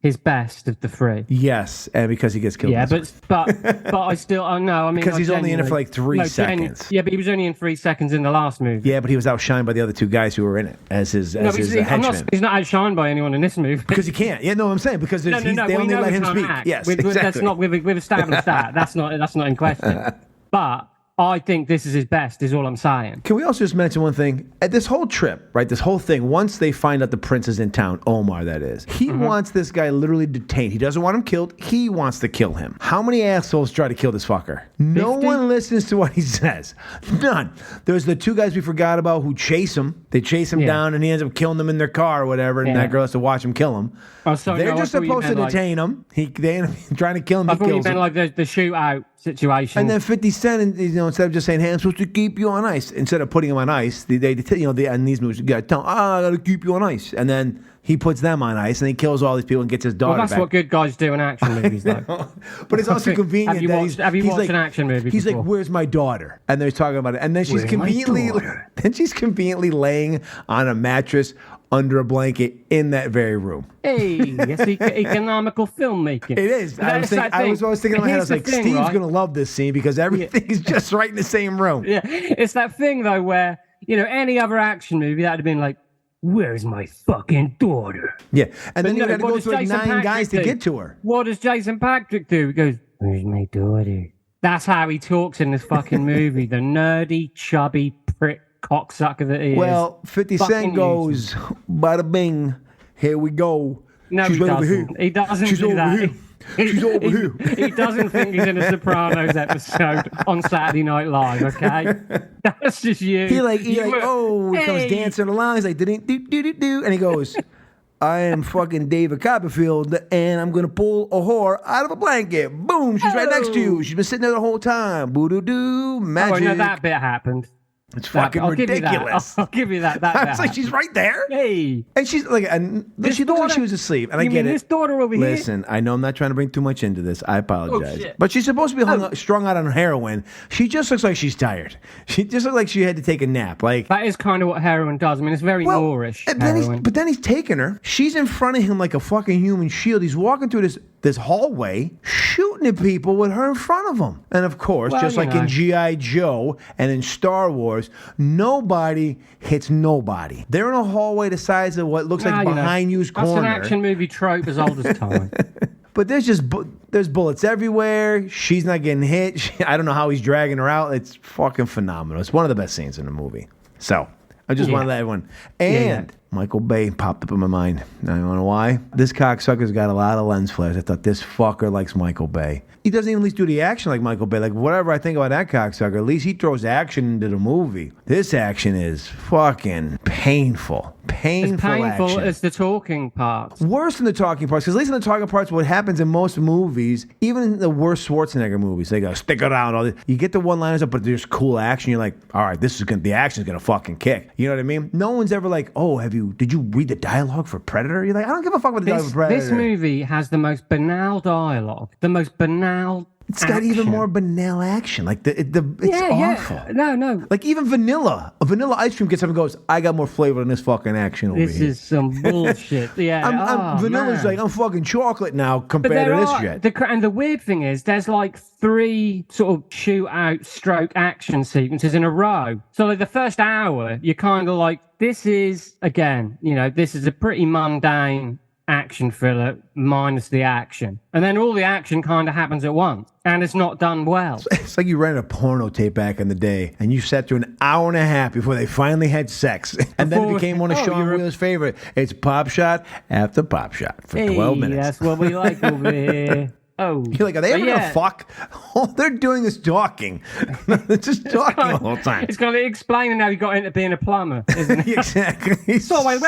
his best of the three. Yes, and because he gets killed. Yeah, but I still know. I mean, because he's only in it for like 3 seconds. Yeah, but he was only in 3 seconds in the last movie. Yeah, but he was outshined by the other 2 guys who were in it as his henchmen. He's not outshined by anyone in this movie because he can't. Yeah, no, I'm saying because they only let him speak. Act. Yes, exactly. That's not. We've established that. That's not in question. But I think this is his best, is all I'm saying. Can we also just mention one thing? At this whole trip, right, this whole thing, once they find out the prince is in town, Omar, that is, he wants this guy literally detained. He doesn't want him killed. He wants to kill him. How many assholes try to kill this fucker? 50? No one listens to what he says. None. There's the 2 guys we forgot about who chase him. They chase him down, and he ends up killing them in their car or whatever, and that girl has to watch him kill him. They're just supposed to detain him. They end up trying to kill him. I thought you meant like the shootout situation. And then 50 Cent, instead of just saying, hey, I'm supposed to keep you on ice, instead of putting him on ice, in these movies, you got to tell him, I got to keep you on ice. And then he puts them on ice, and he kills all these people and gets his daughter back. Well, that's what good guys do in action movies, though. But it's also convenient. Have you watched an action movie He's before? like, where's my daughter? And they're talking about it. And then she's conveniently laying on a mattress under a blanket in that very room. Hey, it's economical filmmaking. It is. I was always thinking in my head, I was like, Steve's going to love this scene because everything is just right in the same room. Yeah, it's that thing, though, where, any other action movie, that would have been like, where's my fucking daughter? Yeah, and then you got to go through like 9 guys to get to her. What does Jason Patrick do? He goes, where's my daughter? That's how he talks in this fucking movie. The nerdy, chubby prick cocksucker that he is. Well, 50 Cent goes, bada bing, here we go. No, She's he right doesn't. over here. He doesn't She's do over that. here. She's over here. He doesn't think he's in a Sopranos episode on Saturday Night Live, okay? That's just you. He comes dancing along. He's like, do, and he goes, I am fucking David Copperfield, and I'm going to pull a whore out of a blanket. Boom, she's right next to you. She's been sitting there the whole time. Boo-doo-doo, magic. Oh, no, that bit happened. It's fucking ridiculous. I'll give you that. I was like, she's right there. Hey. And she's like, she looked like she was asleep. And I get it. This daughter over here? Listen, I know I'm not trying to bring too much into this. I apologize. Oh, shit. But she's supposed to be strung out on heroin. She just looks like she's tired. She just looks like she had to take a nap. Like that is kind of what heroin does. I mean, it's very Moorish. But then he's taking her. She's in front of him like a fucking human shield. He's walking through this hallway, shooting at people with her in front of him. And of course, just like in G.I. Joe and in Star Wars, nobody hits nobody. They're in a hallway the size of what looks like behind you's corner. That's an action movie trope as old as time. But there's bullets everywhere. She's not getting hit. I don't know how he's dragging her out. It's fucking phenomenal. It's one of the best scenes in the movie. So I just want to let everyone. And Michael Bay popped up in my mind. Now, you know why? This cocksucker's got a lot of lens flares. I thought this fucker likes Michael Bay. He doesn't even at least do the action like Michael Bay. Like, whatever I think about that cocksucker, at least he throws action into the movie. This action is fucking painful. Painful action. As the talking parts. Worse than the talking parts, because at least in the talking parts, what happens in most movies, even in the worst Schwarzenegger movies, they go, stick around. All this. You get the one-liners up, but there's cool action. You're like, all right, the action's going to fucking kick. You know what I mean? No one's ever like, oh, did you read the dialogue for Predator? You're like, I don't give a fuck about the dialogue for Predator. This movie has the most banal dialogue, the most banal It's got even more banal action. Like it's awful. No. Like even vanilla. A vanilla ice cream gets up and goes, I got more flavor than this fucking action over here. This is some bullshit. Yeah. Vanilla's like, I'm fucking chocolate now compared to this shit. And the weird thing is, there's like 3 sort of shootout stroke action sequences in a row. So like the first hour, you're kind of like, this is a pretty mundane action thriller minus the action. And then all the action kind of happens at once. And it's not done well. It's like you rented a porno tape back in the day and you sat through an hour and a half before they finally had sex. And then it became one of Sean Wheeler's favorite. It's pop shot after pop shot for 12 minutes. That's what we like over here. Oh. You're like, are they ever going to fuck? All they're doing is talking. They're just talking the whole time. It's going to be explaining how he got into being a plumber, isn't it? Exactly. So it's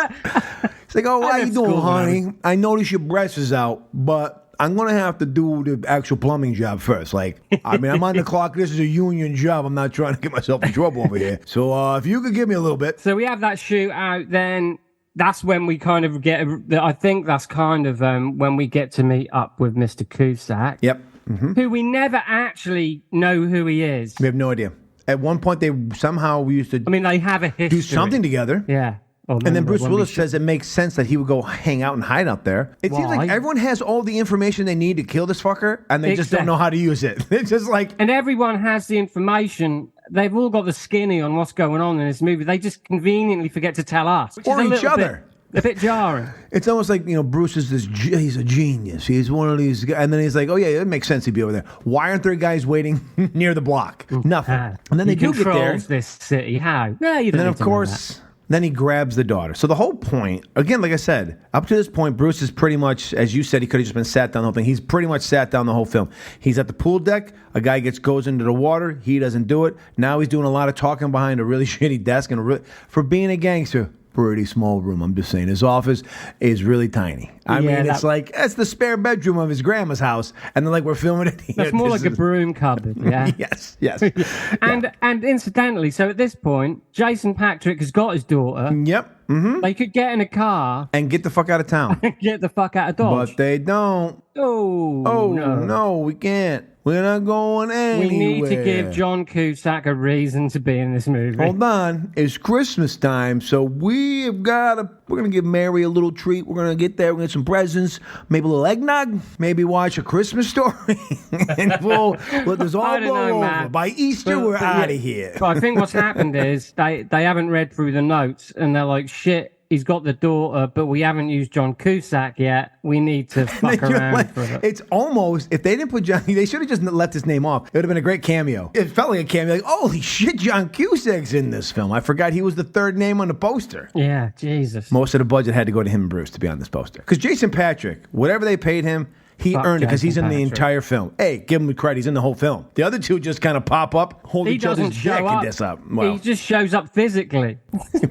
like, oh, how you doing, honey? I notice your breast is out, but I'm going to have to do the actual plumbing job first. Like, I mean, I'm on the clock. This is a union job. I'm not trying to get myself in trouble over here. So if you could give me a little bit. So we have that shootout, then that's when we kind of get, I think that's kind of when we get to meet up with Mr. Cusack. Yep. Who we never actually know who he is. We have no idea. At one point, they somehow used to. I mean, they have a history. Do something together. Yeah. And then Bruce Willis says it makes sense that he would go hang out and hide out there. It seems like everyone has all the information they need to kill this fucker, and they just don't know how to use it. It's just like... And everyone has the information. They've all got the skinny on what's going on in this movie. They just conveniently forget to tell us. Which or is each other. A bit jarring. It's almost like, Bruce is he's a genius. He's one of these guys. And then he's like, oh, yeah, it makes sense he'd be over there. Why aren't there guys waiting near the block? Nothing. And then they do get there. This city. How? No, you don't. And then, of course... Then he grabs the daughter. So the whole point, again, like I said, up to this point, Bruce is pretty much, as you said, he could have just been sat down the whole thing. He's pretty much sat down the whole film. He's at the pool deck. A guy goes into the water. He doesn't do it. Now he's doing a lot of talking behind a really shitty desk. And for being a gangster, pretty small room. I'm just saying. His office is really tiny. I mean, it's like, that's the spare bedroom of his grandma's house. And they're like, we're filming it here. That's more like a broom cupboard, yeah? Yes. And incidentally, so at this point, Jason Patrick has got his daughter. Yep. Mm-hmm. They could get in a car. And get the fuck out of town. Get the fuck out of Dodge. But they don't. Oh, no, we can't. We're not going anywhere. We need to give John Cusack a reason to be in this movie. Hold on. It's Christmas time, so we're going to give Mary a little treat. We're going to get there. We're going to get some presents, maybe a little eggnog, maybe watch A Christmas Story. And we'll let this all blow over. By Easter, we're out of here. But I think what's happened is they haven't read through the notes, and they're like, shit, he's got the daughter, but we haven't used John Cusack yet. We need to fuck around for it. It's almost, if they didn't put John, they should have just left his name off. It would have been a great cameo. It felt like a cameo. Like, holy shit, John Cusack's in this film. I forgot he was the third name on the poster. Yeah, Jesus. Most of the budget had to go to him and Bruce to be on this poster. Because Jason Patrick, whatever they paid him, he earned it because he's in the entire film. Hey, give him the credit. He's in the whole film. The other two just kind of pop up, hold each other's dick and this up. Well, he just shows up physically.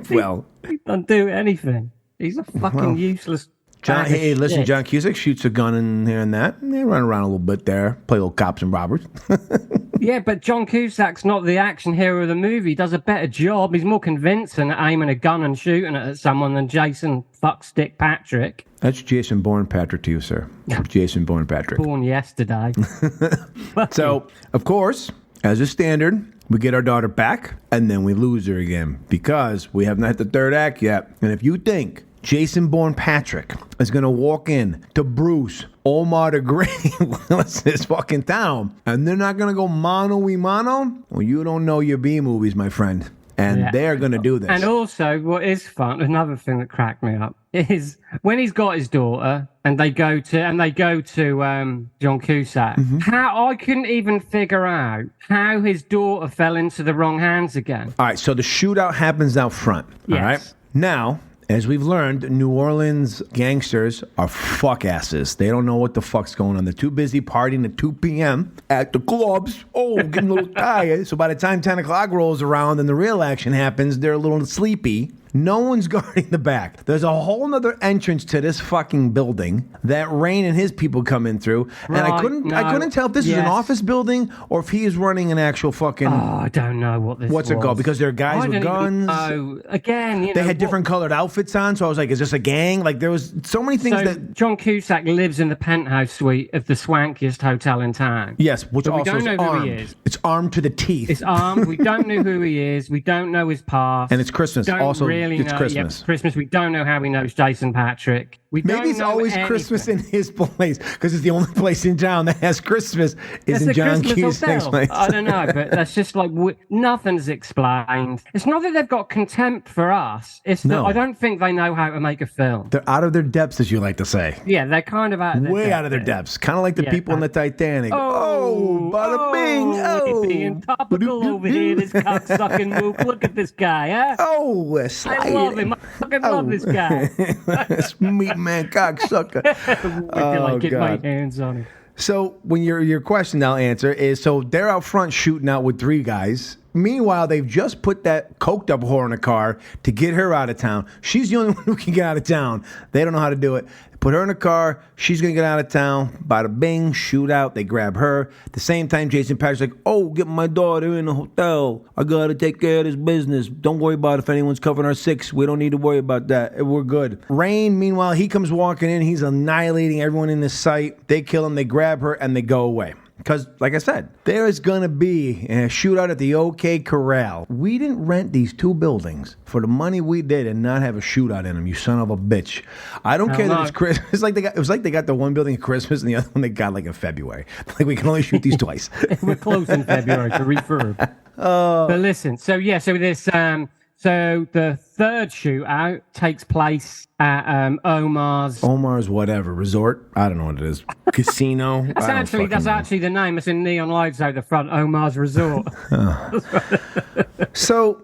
Well. He doesn't do anything. He's a fucking useless. Hey, listen, John Cusack shoots a gun in here and that. And they run around a little bit there, play little cops and robbers. Yeah, but John Cusack's not the action hero of the movie. He does a better job. He's more convincing at aiming a gun and shooting it at someone than Jason Fuckstick Patrick. That's Jason Bourne Patrick to you, sir. Jason Bourne Patrick. Born yesterday. So, of course, as a standard, we get our daughter back, and then we lose her again because we have not hit the third act yet. And if you think Jason Bourne Patrick is going to walk in to Bruce, Omar the Great, this fucking town, and they're not going to go mano-y-mano, well, you don't know your B movies, my friend. And they're going to do this. And also, what is fun, another thing that cracked me up, is when he's got his daughter and they go to John Cusack. How I couldn't even figure out how his daughter fell into the wrong hands again. All right, so the shootout happens out front. Yes. All right. Now, as we've learned, New Orleans gangsters are fuck asses. They don't know what the fuck's going on. They're too busy partying at 2 p.m. at the clubs. Oh, getting a little tired. So by the time 10 o'clock rolls around and the real action happens, they're a little sleepy. No one's guarding the back. There's a whole nother entrance to this fucking building that Rain and his people come in through. And I couldn't tell if this is an office building or if he is running an actual fucking... Oh, I don't know what this What's it called? Because there are guys with guns. Oh, again, they had different colored outfits on, so I was like, is this a gang? Like, there was so many things that... John Cusack lives in the penthouse suite of the swankiest hotel in town. Yes, which but also we don't know armed. who he is. It's armed to the teeth. It's armed. We don't know who he is. We don't know his past. And it's Christmas. It's Christmas. Yep, Christmas. We don't know how he knows Jason Patrick. Maybe it's always anything. Christmas in his place because it's the only place in town that has Christmas is in John Cusack's place. I don't know, but that's just like nothing's explained. It's not that they've got contempt for us. It's that I don't think they know how to make a film. They're out of their depths, as you like to say. Yeah, they're kind of out of their way depths. Out of their depths. Kind of like the people in the Titanic. Oh, bada bing. Oh, being topical over here, this cocksucking mook. Look at this guy, huh? Oh, I love him. I fucking love this guy. Meat man cocksucker. I get my hands on him. So when your question I'll answer is, so they're out front shooting out with 3 guys. Meanwhile, they've just put that coked up whore in a car to get her out of town. She's the only one who can get out of town. They don't know how to do it. Put her in a car. She's going to get out of town. Bada bing, shoot out. They grab her. At the same time, Jason Patrick's like, oh, get my daughter in the hotel. I got to take care of this business. Don't worry about if anyone's covering our six. We don't need to worry about that. We're good. Rain, meanwhile, he comes walking in. He's annihilating everyone in the sight. They kill him. They grab her and they go away. Because, like I said, there is going to be a shootout at the OK Corral. We didn't rent these 2 buildings for the money we did and not have a shootout in them, you son of a bitch. I don't care that it's Christmas. It was like they got the one building at Christmas and the other one they got like in February. Like we can only shoot these twice. We're close in February to refurb. But listen, so this... So the third shootout takes place at Omar's whatever resort. I don't know what it is. Casino. That's actually the name. It's in neon lights out the front. Omar's Resort. So,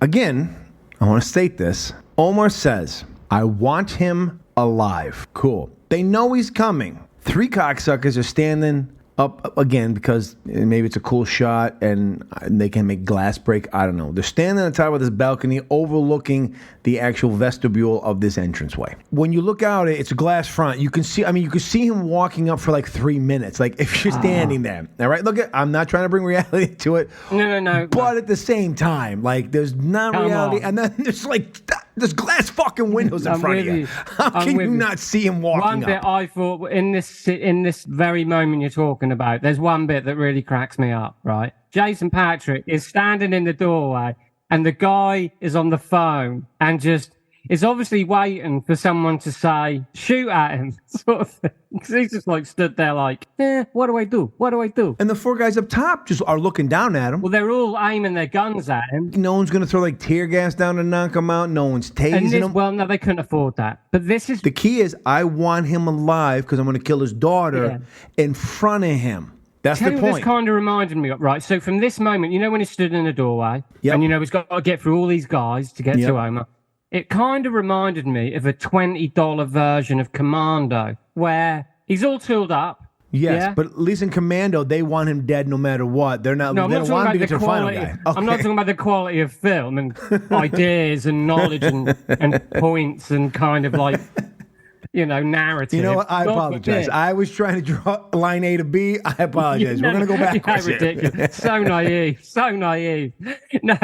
again, I want to state this. Omar says, "I want him alive." Cool. They know he's coming. 3 cocksuckers are standing up again because maybe it's a cool shot and they can make glass break. I don't know. They're standing on top of this balcony overlooking the actual vestibule of this entranceway. When you look out, it's a glass front. You can see him walking up for like 3 minutes. Like if you're standing there. All right, look, I'm not trying to bring reality to it. No. But at the same time, like there's not reality. And then there's glass fucking windows in front of you. How can you not see him walking up? One bit I thought in this very moment you're talking about, there's one bit that really cracks me up, right? Jason Patrick is standing in the doorway and the guy is on the phone and just is obviously waiting for someone to say, shoot at him, sort of thing. Because he's just like stood there like, what do I do? What do I do? And the 4 guys up top just are looking down at him. Well, they're all aiming their guns at him. No one's going to throw like tear gas down to knock him out. No one's tasing him. Well, no, they couldn't afford that. But this is... The key is I want him alive because I'm going to kill his daughter in front of him. That's the point. This kind of reminded me of, right? So from this moment, you know when he stood in the doorway and you know he's got to get through all these guys to get to Omar. It kind of reminded me of a $20 version of Commando where he's all tooled up. Yes, but at least in Commando, they want him dead no matter what. They're not. No, I'm they not don't want him to get to the final quality. guy. Okay. I'm not talking about the quality of film and ideas and knowledge and points and kind of like, narrative. You know what? I apologize. I was trying to draw line A to B. I apologize. We're going to go backwards here. Ridiculous. So naive. No.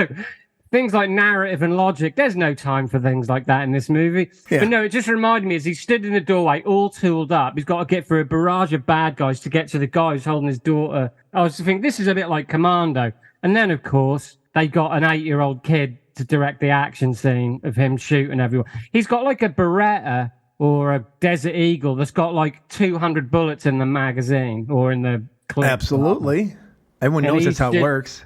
Things like narrative and logic, there's no time for things like that in this movie. Yeah. But no, it just reminded me as he stood in the doorway, all tooled up. He's got to get through a barrage of bad guys to get to the guy who's holding his daughter. I was thinking, this is a bit like Commando. And then, of course, they got an 8-year-old kid to direct the action scene of him shooting everyone. He's got like a Beretta or a Desert Eagle that's got like 200 bullets in the magazine or in the clip. Absolutely. Everyone knows that's how it works.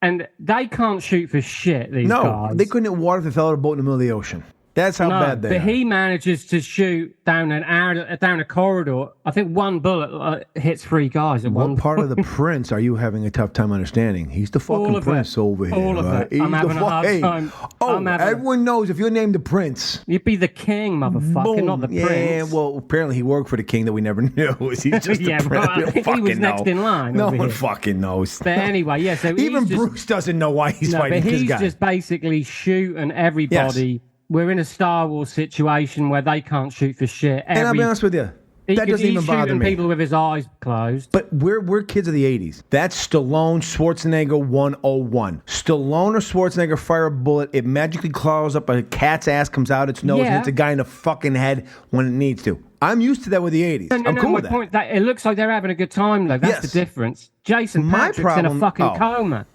And they can't shoot for shit, these guys. No, they couldn't hit water if they fell out of a boat in the middle of the ocean. That's how bad they are. But he manages to shoot down a corridor. I think one bullet hits 3 guys at one point. What part of the prince are you having a tough time understanding? He's the fucking prince over here. All of it. I'm having a hard time. Everyone knows if you're named the prince. You'd be the king, motherfucker, not the prince. Yeah, well, apparently he worked for the king that we never knew. He's just the prince. Well, I think he was next in line. No one fucking knows. But anyway, so even Bruce doesn't know why he's fighting this guy. He's just basically shooting everybody. Yes. We're in a Star Wars situation where they can't shoot for shit. And I'll be honest with you, that doesn't even bother me. People with his eyes closed. But we're kids of the 80s. That's Stallone, Schwarzenegger 101. Stallone or Schwarzenegger fire a bullet, it magically claws up a cat's ass, comes out its nose, and hits a guy in the fucking head when it needs to. I'm used to that with the 80s. I'm cool with that. Point, it looks like they're having a good time, though. That's the difference. Jason Patrick's in a fucking coma.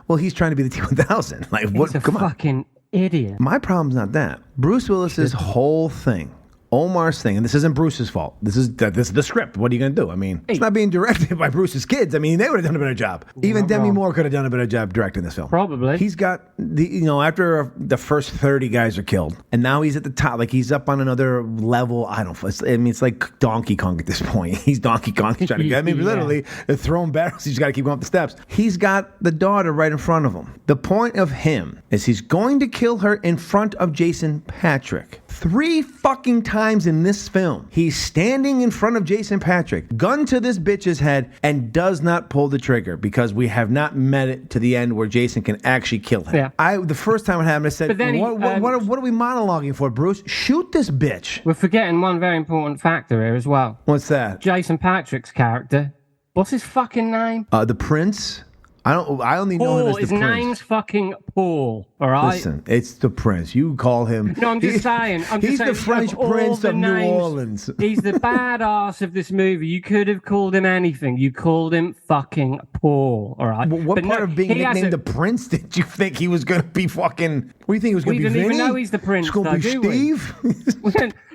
Well, he's trying to be the T-1000. Like, he's a fucking idiot. My problem's not that. Bruce Willis's whole thing, Omar's thing, and this isn't Bruce's fault. This is the script. What are you going to do? I mean, it's not being directed by Bruce's kids. I mean, they would have done a better job. Even Demi Moore could have done a better job directing this film. Probably. He's got after the first 30 guys are killed, and now he's at the top. Like he's up on another level. I mean, it's like Donkey Kong at this point. He's Donkey Kong. He's trying to get. I mean, literally, they're throwing barrels. He's got to keep going up the steps. He's got the daughter right in front of him. The point of him is he's going to kill her in front of Jason Patrick. 3 fucking times in this film. He's standing in front of Jason Patrick, gun to this bitch's head, and does not pull the trigger because we have not met it to the end where Jason can actually kill him. Yeah. The first time it happened, I said, But then what are we monologuing for, Bruce? Shoot this bitch. We're forgetting one very important factor here as well. What's that? Jason Patrick's character. What's his fucking name? The Prince. I only know him as the His Prince. name's fucking Paul, all right? Listen, it's the Prince. You call him... No, I'm just saying. He's the French Prince of New Orleans. He's the badass of this movie. You could have called him anything. You called him fucking Paul, all right? What part of being nicknamed the Prince did you think he was going to be fucking... What do you think he was going to be, We didn't Vinny? even know he's the Prince, It's going to be Steve?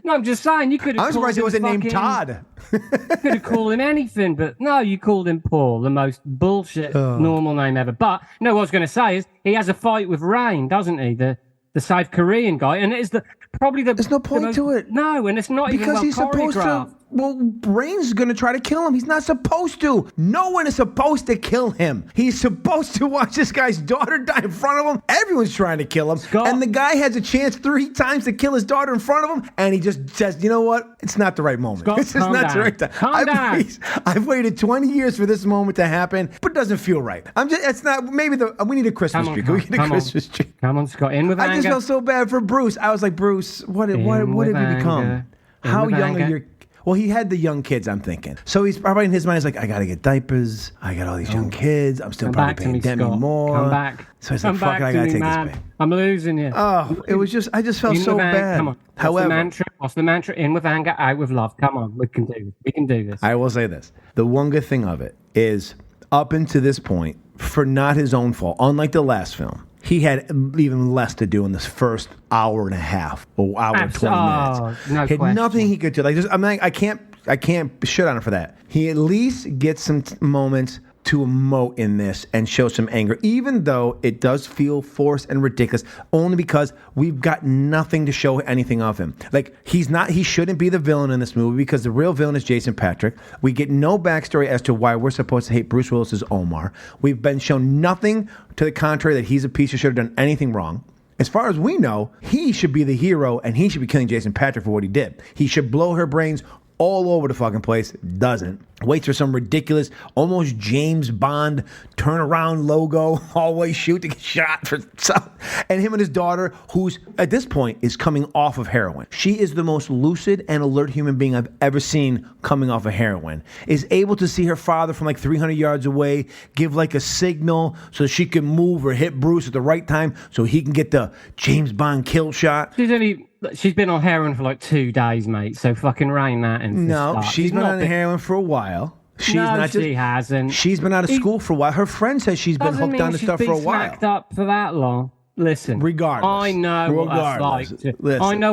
No, I'm just saying. You could have I'm surprised he wasn't named fucking... Todd. You could have called him anything, but no, you called him Paul, the most bullshit normal name ever. But no, what I was going to say is he has a fight with Rain, doesn't he? The South Korean guy, and it's probably the. There's no point to it. No, and it's not because even well he's supposed choreographed. to. Well, Rain's going to try to kill him. He's not supposed to. No one is supposed to kill him. He's supposed to watch this guy's daughter die in front of him. Everyone's trying to kill him. And the guy has a chance 3 times to kill his daughter in front of him, and he just says, you know what? It's not the right moment. This is not the right time. Calm down. I've waited 20 years for this moment to happen, but it doesn't feel right. It's not, maybe we need a Christmas tree. Can we get a Christmas tree? Come on, Scott, in with anger. I just felt so bad for Bruce. I was like, Bruce, what have you become? How young are your... Well, he had the young kids, I'm thinking. So he's probably in his mind, he's like, I got to get diapers. I got all these young kids. I'm still probably paying Demi more. Come back. So he's like, fuck it, I got to take this back. I'm losing you. Oh, it was just, I just felt so bad. Come on. What's the mantra? In with anger, out with love. Come on, we can do this. We can do this. I will say this. The one good thing of it is, up until this point, for not his own fault, unlike the last film, he had even less to do in this first hour and a half or hour and 20 minutes. No he had question. nothing he could do. I can't shit on him for that. He at least gets some moments to emote in this and show some anger, even though it does feel forced and ridiculous, only because we've got nothing to show anything of him. Like, he shouldn't be the villain in this movie because the real villain is Jason Patrick. We get no backstory as to why we're supposed to hate Bruce Willis as Omar. We've been shown nothing to the contrary that he's a piece of shit or done anything wrong. As far as we know, he should be the hero and he should be killing Jason Patrick for what he did. He should blow her brains all over the fucking place. Doesn't. Waits for some ridiculous, almost James Bond turnaround logo, hallway shoot to get shot for some. And him and his daughter, who's at this point is coming off of heroin. She is the most lucid and alert human being I've ever seen coming off of heroin. Is able to see her father from like 300 yards away, give like a signal so she can move or hit Bruce at the right time so he can get the James Bond kill shot. She's been on heroin for like 2 days, mate. So fucking rein that in. No, she's been on heroin for a while. She hasn't. She's been out of school for a while. Her friend says she's been hooked on the stuff for a while. She's been up for that long. Listen, regardless, I know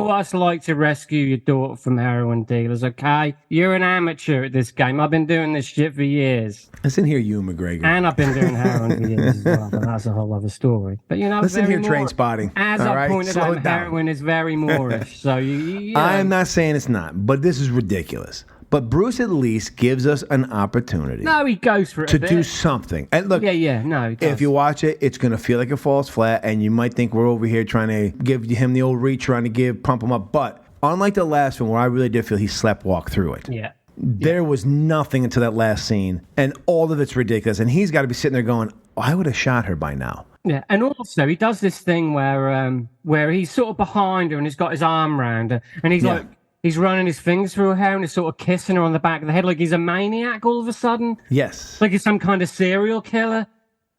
what it's like to rescue your daughter from heroin dealers. Okay, you're an amateur at this game. I've been doing this shit for years. Listen here, you McGregor, and I've been doing heroin for years as well. But that's a whole other story. But you know, listen here, Train Spotting. As I pointed out, heroin is very Moorish. So you know. I'm not saying it's not, but this is ridiculous. But Bruce at least gives us an opportunity. No, he goes for it to do something. And look, no. If you watch it, it's going to feel like it falls flat, and you might think we're over here trying to give him the old reach, trying to pump him up. But unlike the last one, where I really did feel he sleptwalked through it. Yeah. There was nothing until that last scene, and all of it's ridiculous. And he's got to be sitting there going, I would have shot her by now. Yeah, and also he does this thing where he's sort of behind her and he's got his arm around her, and he's like. He's running his fingers through her hair and he's sort of kissing her on the back of the head like he's a maniac all of a sudden. Yes. Like he's some kind of serial killer.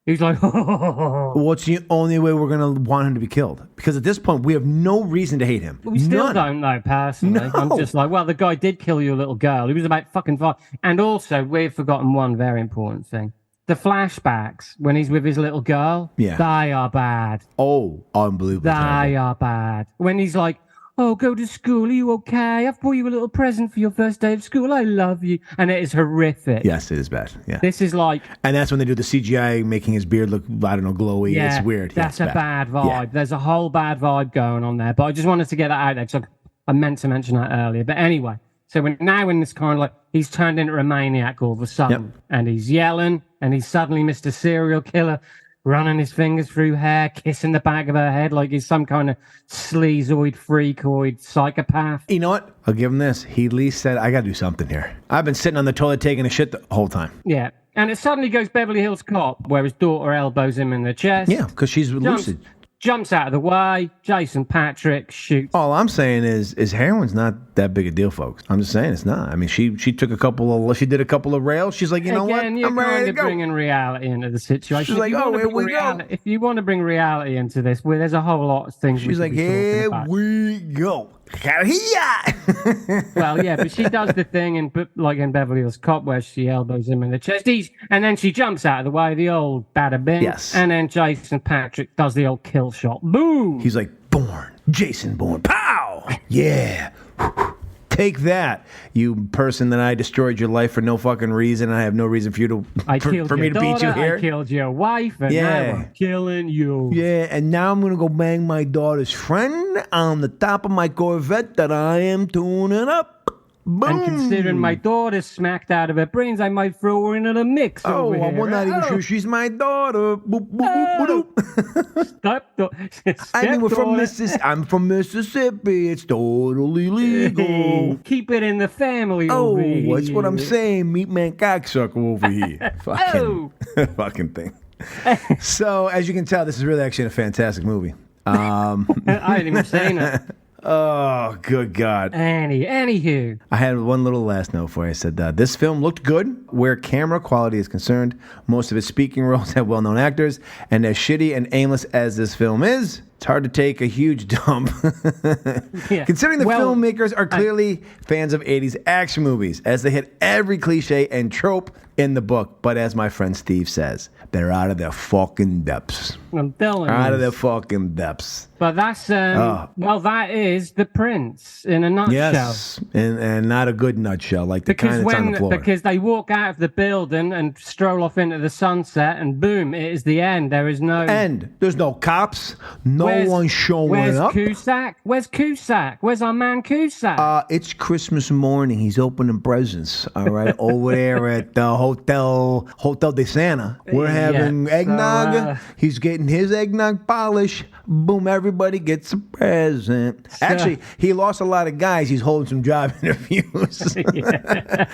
He's like, What's the only way we're going to want him to be killed? Because at this point, we have no reason to hate him. We still don't know, personally. No. I'm just like, well, the guy did kill your little girl. He was about fucking 5. And also, we've forgotten one very important thing. The flashbacks when he's with his little girl, they are bad. Oh, unbelievable. They are bad. When he's like, oh, go to school. Are you okay? I've bought you a little present for your first day of school. I love you. And it is horrific. Yes, it is bad. Yeah. This is like... And that's when they do the CGI making his beard look, I don't know, glowy. Yeah, it's weird. That's a bad vibe. Yeah. There's a whole bad vibe going on there. But I just wanted to get that out there because I meant to mention that earlier. But anyway, so we're now in this kind of like... He's turned into a maniac all of a sudden. And he's yelling. And he's suddenly Mr. Serial Killer. running his fingers through hair, kissing the back of her head like he's some kind of sleazoid, freakoid psychopath. You know what? I'll give him this. He at least said, I got to do something here. I've been sitting on the toilet taking a shit the whole time. Yeah. And it suddenly goes Beverly Hills Cop, where his daughter elbows him in the chest. Yeah, because she's lucid. Jumps out of the way. Jason Patrick shoots. All I'm saying is heroin's not that big a deal, folks. I'm just saying it's not. I mean, she did a couple of rails. She's like, you know what? You're I'm ready kind to of go. bringing reality into the situation. She's like, oh, here we go. If you want to bring reality into this, well, there's a whole lot of things. She's like, here we go. Well, yeah, but she does the thing in Beverly Hills Cop where she elbows him in the chest, and then she jumps out of the way, the old bada bing. Yes. And then Jason Patrick does the old kill shot. Boom. He's like, Bourne, Jason Bourne, pow, yeah. Take that, you person that I destroyed your life for no fucking reason. I have no reason for you to for me to beat you here. I killed your wife, and now I'm killing you. Yeah, and now I'm gonna go bang my daughter's friend on the top of my Corvette that I am tuning up. Boom. And considering my daughter's smacked out of her brains, I might throw her into the mix. Oh, over I'm not even sure she's my daughter. Boop, boop, boop, boop. I'm from Mississippi. It's totally legal. Keep it in the family. Oh, over here. That's what I'm saying. Meat man cocksucker over here. Fucking thing. So, as you can tell, this is really actually a fantastic movie. I hadn't even seen it. Oh, good God. Anywho. I had one little last note for you. I said, this film looked good where camera quality is concerned. Most of its speaking roles have well-known actors. And as shitty and aimless as this film is, it's hard to take a huge dump. Considering the filmmakers are clearly fans of 80s action movies, as they hit every cliche and trope in the book. But as my friend Steve says, they're out of their fucking depths. I'm telling you. Out of their fucking depths. But that's, that is The Prince in a nutshell. Yes, and not a good nutshell, like the kind that's on the floor. Because they walk out of the building and stroll off into the sunset, and boom, it is the end. There is no... end. There's no cops. No one showing up. Cusack? Where's Cusack? Where's our man Cusack? It's Christmas morning. He's opening presents, all right, over there at the Hotel de Santa. We're having eggnog. He's getting his eggnog polish. Boom, everybody gets a present. Actually, he lost a lot of guys. He's holding some job interviews.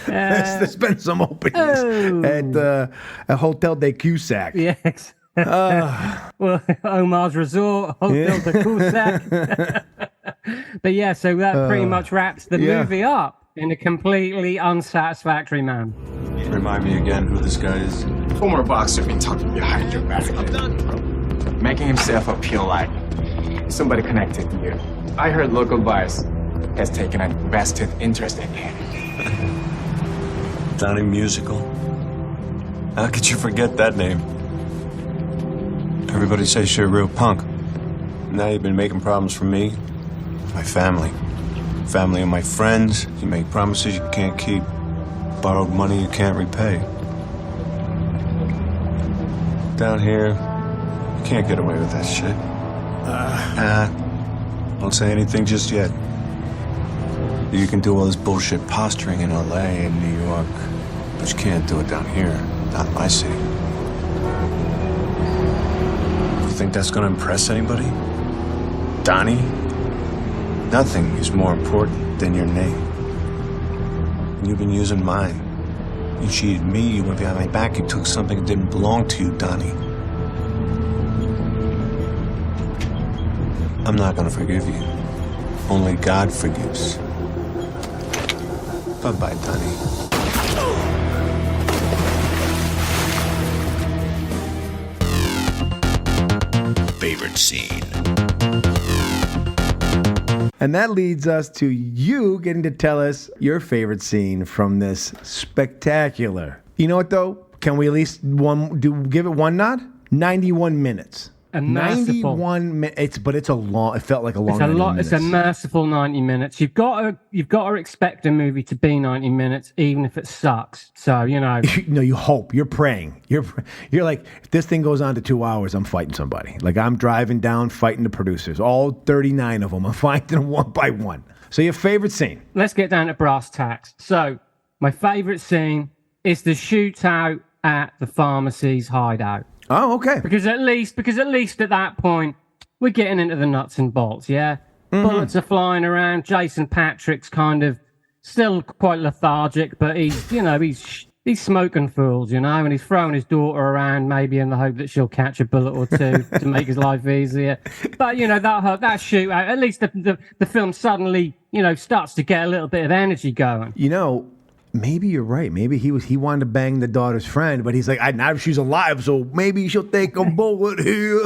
There's been some openings at Hotel de Cusack. Yes. Well, Omar's Resort, Hotel de Cusack. But yeah, so that pretty much wraps the movie up in a completely unsatisfactory manner. Remind me again who this guy is. Former boxer been talking behind your back. I'm done, bro. Making himself appeal like somebody connected to you. I heard local buyers has taken a vested interest in him. Donnie Musical. How could you forget that name? Everybody says you're a real punk. Now you've been making problems for me, my family and my friends. You make promises you can't keep. Borrowed money you can't repay. Down here, you can't get away with that shit. Don't say anything just yet. You can do all this bullshit posturing in LA and New York, but you can't do it down here, not in my city. You think that's gonna impress anybody? Donnie? Nothing is more important than your name. You've been using mine. You cheated me, you went behind my back, you took something that didn't belong to you, Donnie. I'm not gonna forgive you. Only God forgives. Bye-bye, Donnie. Favorite scene. And that leads us to you getting to tell us your favorite scene from this spectacular. You know what, though? Can we at least give it one nod? 91 minutes. A merciful 91 minutes, but it's a long. It felt like a long. It's a merciful 90 minutes. You've got to expect a movie to be 90 minutes, even if it sucks. So no, you hope. You're praying. You're like, if this thing goes on to 2 hours, I'm fighting somebody. Like I'm driving down, fighting the producers, all 39 of them. I'm fighting them one by one. So your favorite scene? Let's get down to brass tacks. So my favorite scene is the shootout at the pharmacy's hideout. Oh, okay. Because at least at that point, we're getting into the nuts and bolts, yeah? Bullets are flying around. Jason Patrick's kind of still quite lethargic, but he's smoking fools, and he's throwing his daughter around maybe in the hope that she'll catch a bullet or two to make his life easier. But, that shootout, at least the film suddenly, starts to get a little bit of energy going. Maybe you're right. Maybe he wanted to bang the daughter's friend, but he's like, now she's alive, so maybe she'll take a bullet here.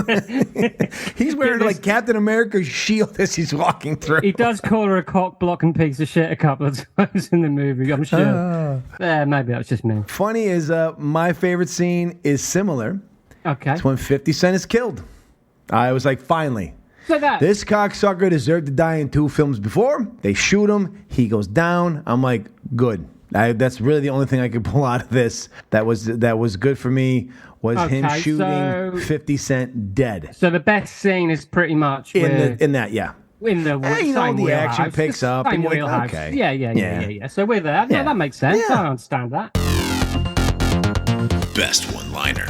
He's wearing like Captain America's shield as he's walking through. He does call her a cock-blocking piece of shit a couple of times in the movie, I'm sure. Maybe that's just me. Funny is, my favorite scene is similar. Okay. It's when 50 Cent is killed. I was like, finally. So This cocksucker deserved to die in 2 films before. They shoot him. He goes down. I'm like, good. That's really the only thing I could pull out of this that was good for me was him shooting 50 Cent dead. So the best scene is pretty much in that, yeah. In the same the wheelhouse. action picks up and you're like, okay. Yeah. So we're there. Yeah. No, that makes sense. Yeah. I understand that. Best one-liner.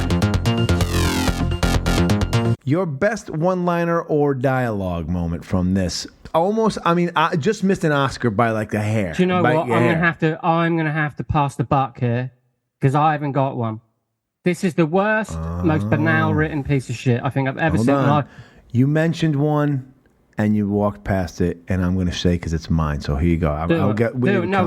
Your best one-liner or dialogue moment from this. I just missed an Oscar by like a hair. Do you know what? I'm gonna have to pass the buck here because I haven't got one. This is the worst, most banal written piece of shit I think I've ever seen. You mentioned one, and you walked past it, and I'm gonna say because it's mine. So here you go.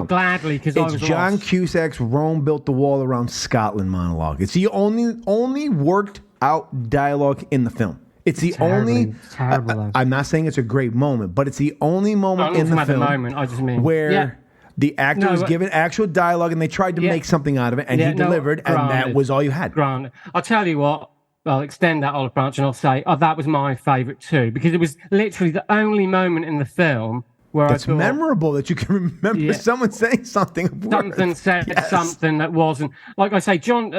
Gladly because I was John lost. Cusack's "Rome built the wall around Scotland" monologue. It's the only worked out dialogue in the film. It's the only. Terrible. I'm not saying it's a great moment, but it's the only moment in the film I just mean where the actor was given actual dialogue and they tried to make something out of it, and he delivered, and that was all you had. Granted. I'll tell you what. I'll extend that olive branch and I'll say, that was my favourite too, because it was literally the only moment in the film where it's memorable that you can remember someone saying something. Something said something that wasn't. Like I say, John,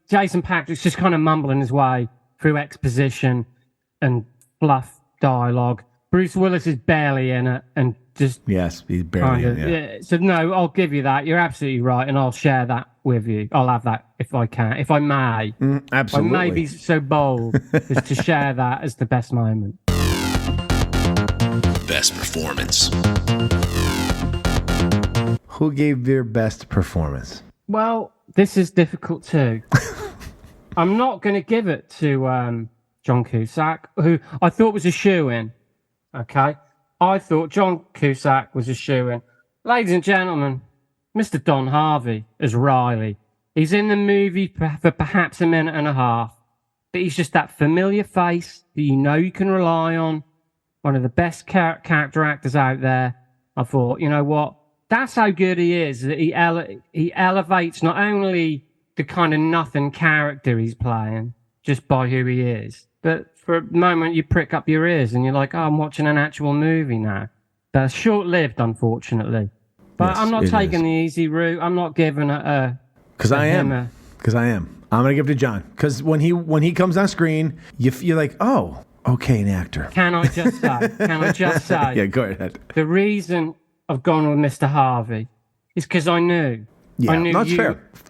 Jason Patrick's just kind of mumbling his way through exposition and fluff dialogue. Bruce Willis is barely in it and just... Yes, he's barely in it. So no, I'll give you that. You're absolutely right, and I'll share that with you. I'll have that if I can, if I may. Absolutely. I may be so bold as to share that as the best moment. Best performance. Who gave their best performance? Well, this is difficult too. I'm not going to give it to John Cusack, who I thought was a shoo-in. Okay? I thought John Cusack was a shoo-in. Ladies and gentlemen, Mr. Don Harvey as Riley. He's in the movie for perhaps a minute and a half, but he's just that familiar face that you can rely on. One of the best character actors out there. I thought, you know what? That's how good he is. That he elevates not only the kind of nothing character he's playing just by who he is, but for a moment you prick up your ears and you're like, I'm watching an actual movie now. But short-lived, unfortunately. But Yes, I'm not taking is. the easy route. I'm not giving it a... Because I am. I'm going to give it to John. Because when he comes on screen, you're like, oh, okay, an actor. Can I just say? Yeah, go ahead. The reason I've gone with Mr. Harvey is because I knew. Yeah, I knew that's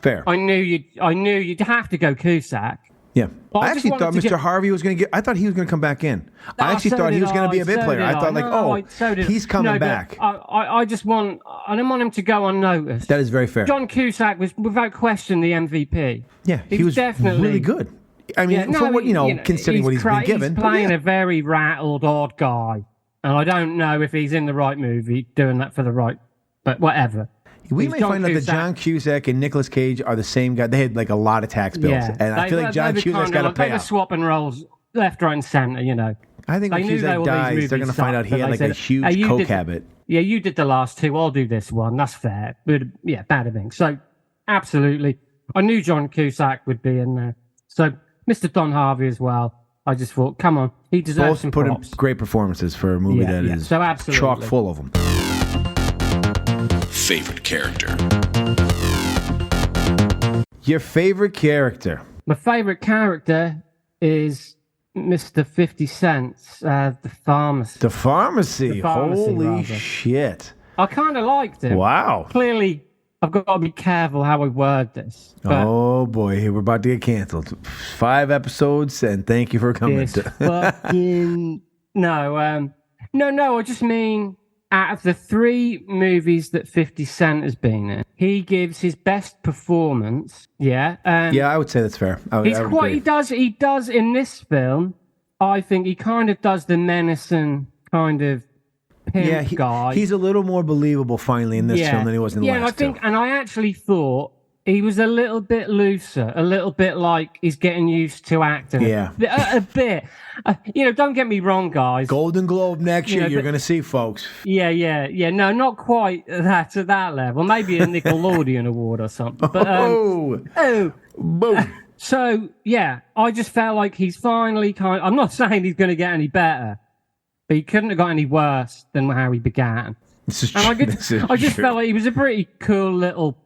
fair. I knew you'd have to go Cusack. Yeah. But I actually thought Mr. Harvey was going to I thought he was going to come back in. I actually thought he was going to be a bit player. I thought, he's coming back. I didn't want him to go unnoticed. That is very fair. John Cusack was, without question, the MVP. Yeah, he was definitely really good. I mean, for what, considering what he's been given. He's playing a very rattled, odd guy. And I don't know if he's in the right movie doing that for the right, but whatever. We may find out that John Cusack and Nicolas Cage are the same guy. They had like a lot of tax bills. Yeah. And I feel like John Cusack's got to pay They were out. swapping roles left, right, and centre, I think when Cusack dies, they're going to find out he had like a huge coke habit. Yeah, you did the last two. I'll do this one. That's fair. But yeah, bad thing. So, absolutely. I knew John Cusack would be in there. So, Mr. Don Harvey as well. I just thought, come on. He deserves some props. Put in great performances for a movie that is so absolutely. chock full of them. Favorite character. Your favorite character? My favorite character is Mr. 50 Cents, the pharmacy. The pharmacy. Holy rather. shit. I kind of liked him. Wow. Clearly I've got to be careful how I word this. But Oh boy, we're about to get canceled. 5 episodes, and thank you for coming. this fucking no. I just mean out of the 3 movies that 50 Cent has been in, he gives his best performance. Yeah. Yeah, I would say that's fair. I would agree. He does in this film. I think he kind of does the menacing kind of pimp guy. He's a little more believable finally in this film than he was in the last two. And I actually thought he was a little bit looser, a little bit like he's getting used to acting. Yeah. A bit. Don't get me wrong, guys. Golden Globe next year, you're going to see, folks. Yeah. No, not quite that to that level. Maybe a Nickelodeon award or something. But, boom. So, yeah, I just felt like he's finally I'm not saying he's going to get any better, but he couldn't have got any worse than how he began. This is And true. I just felt like he was a pretty cool little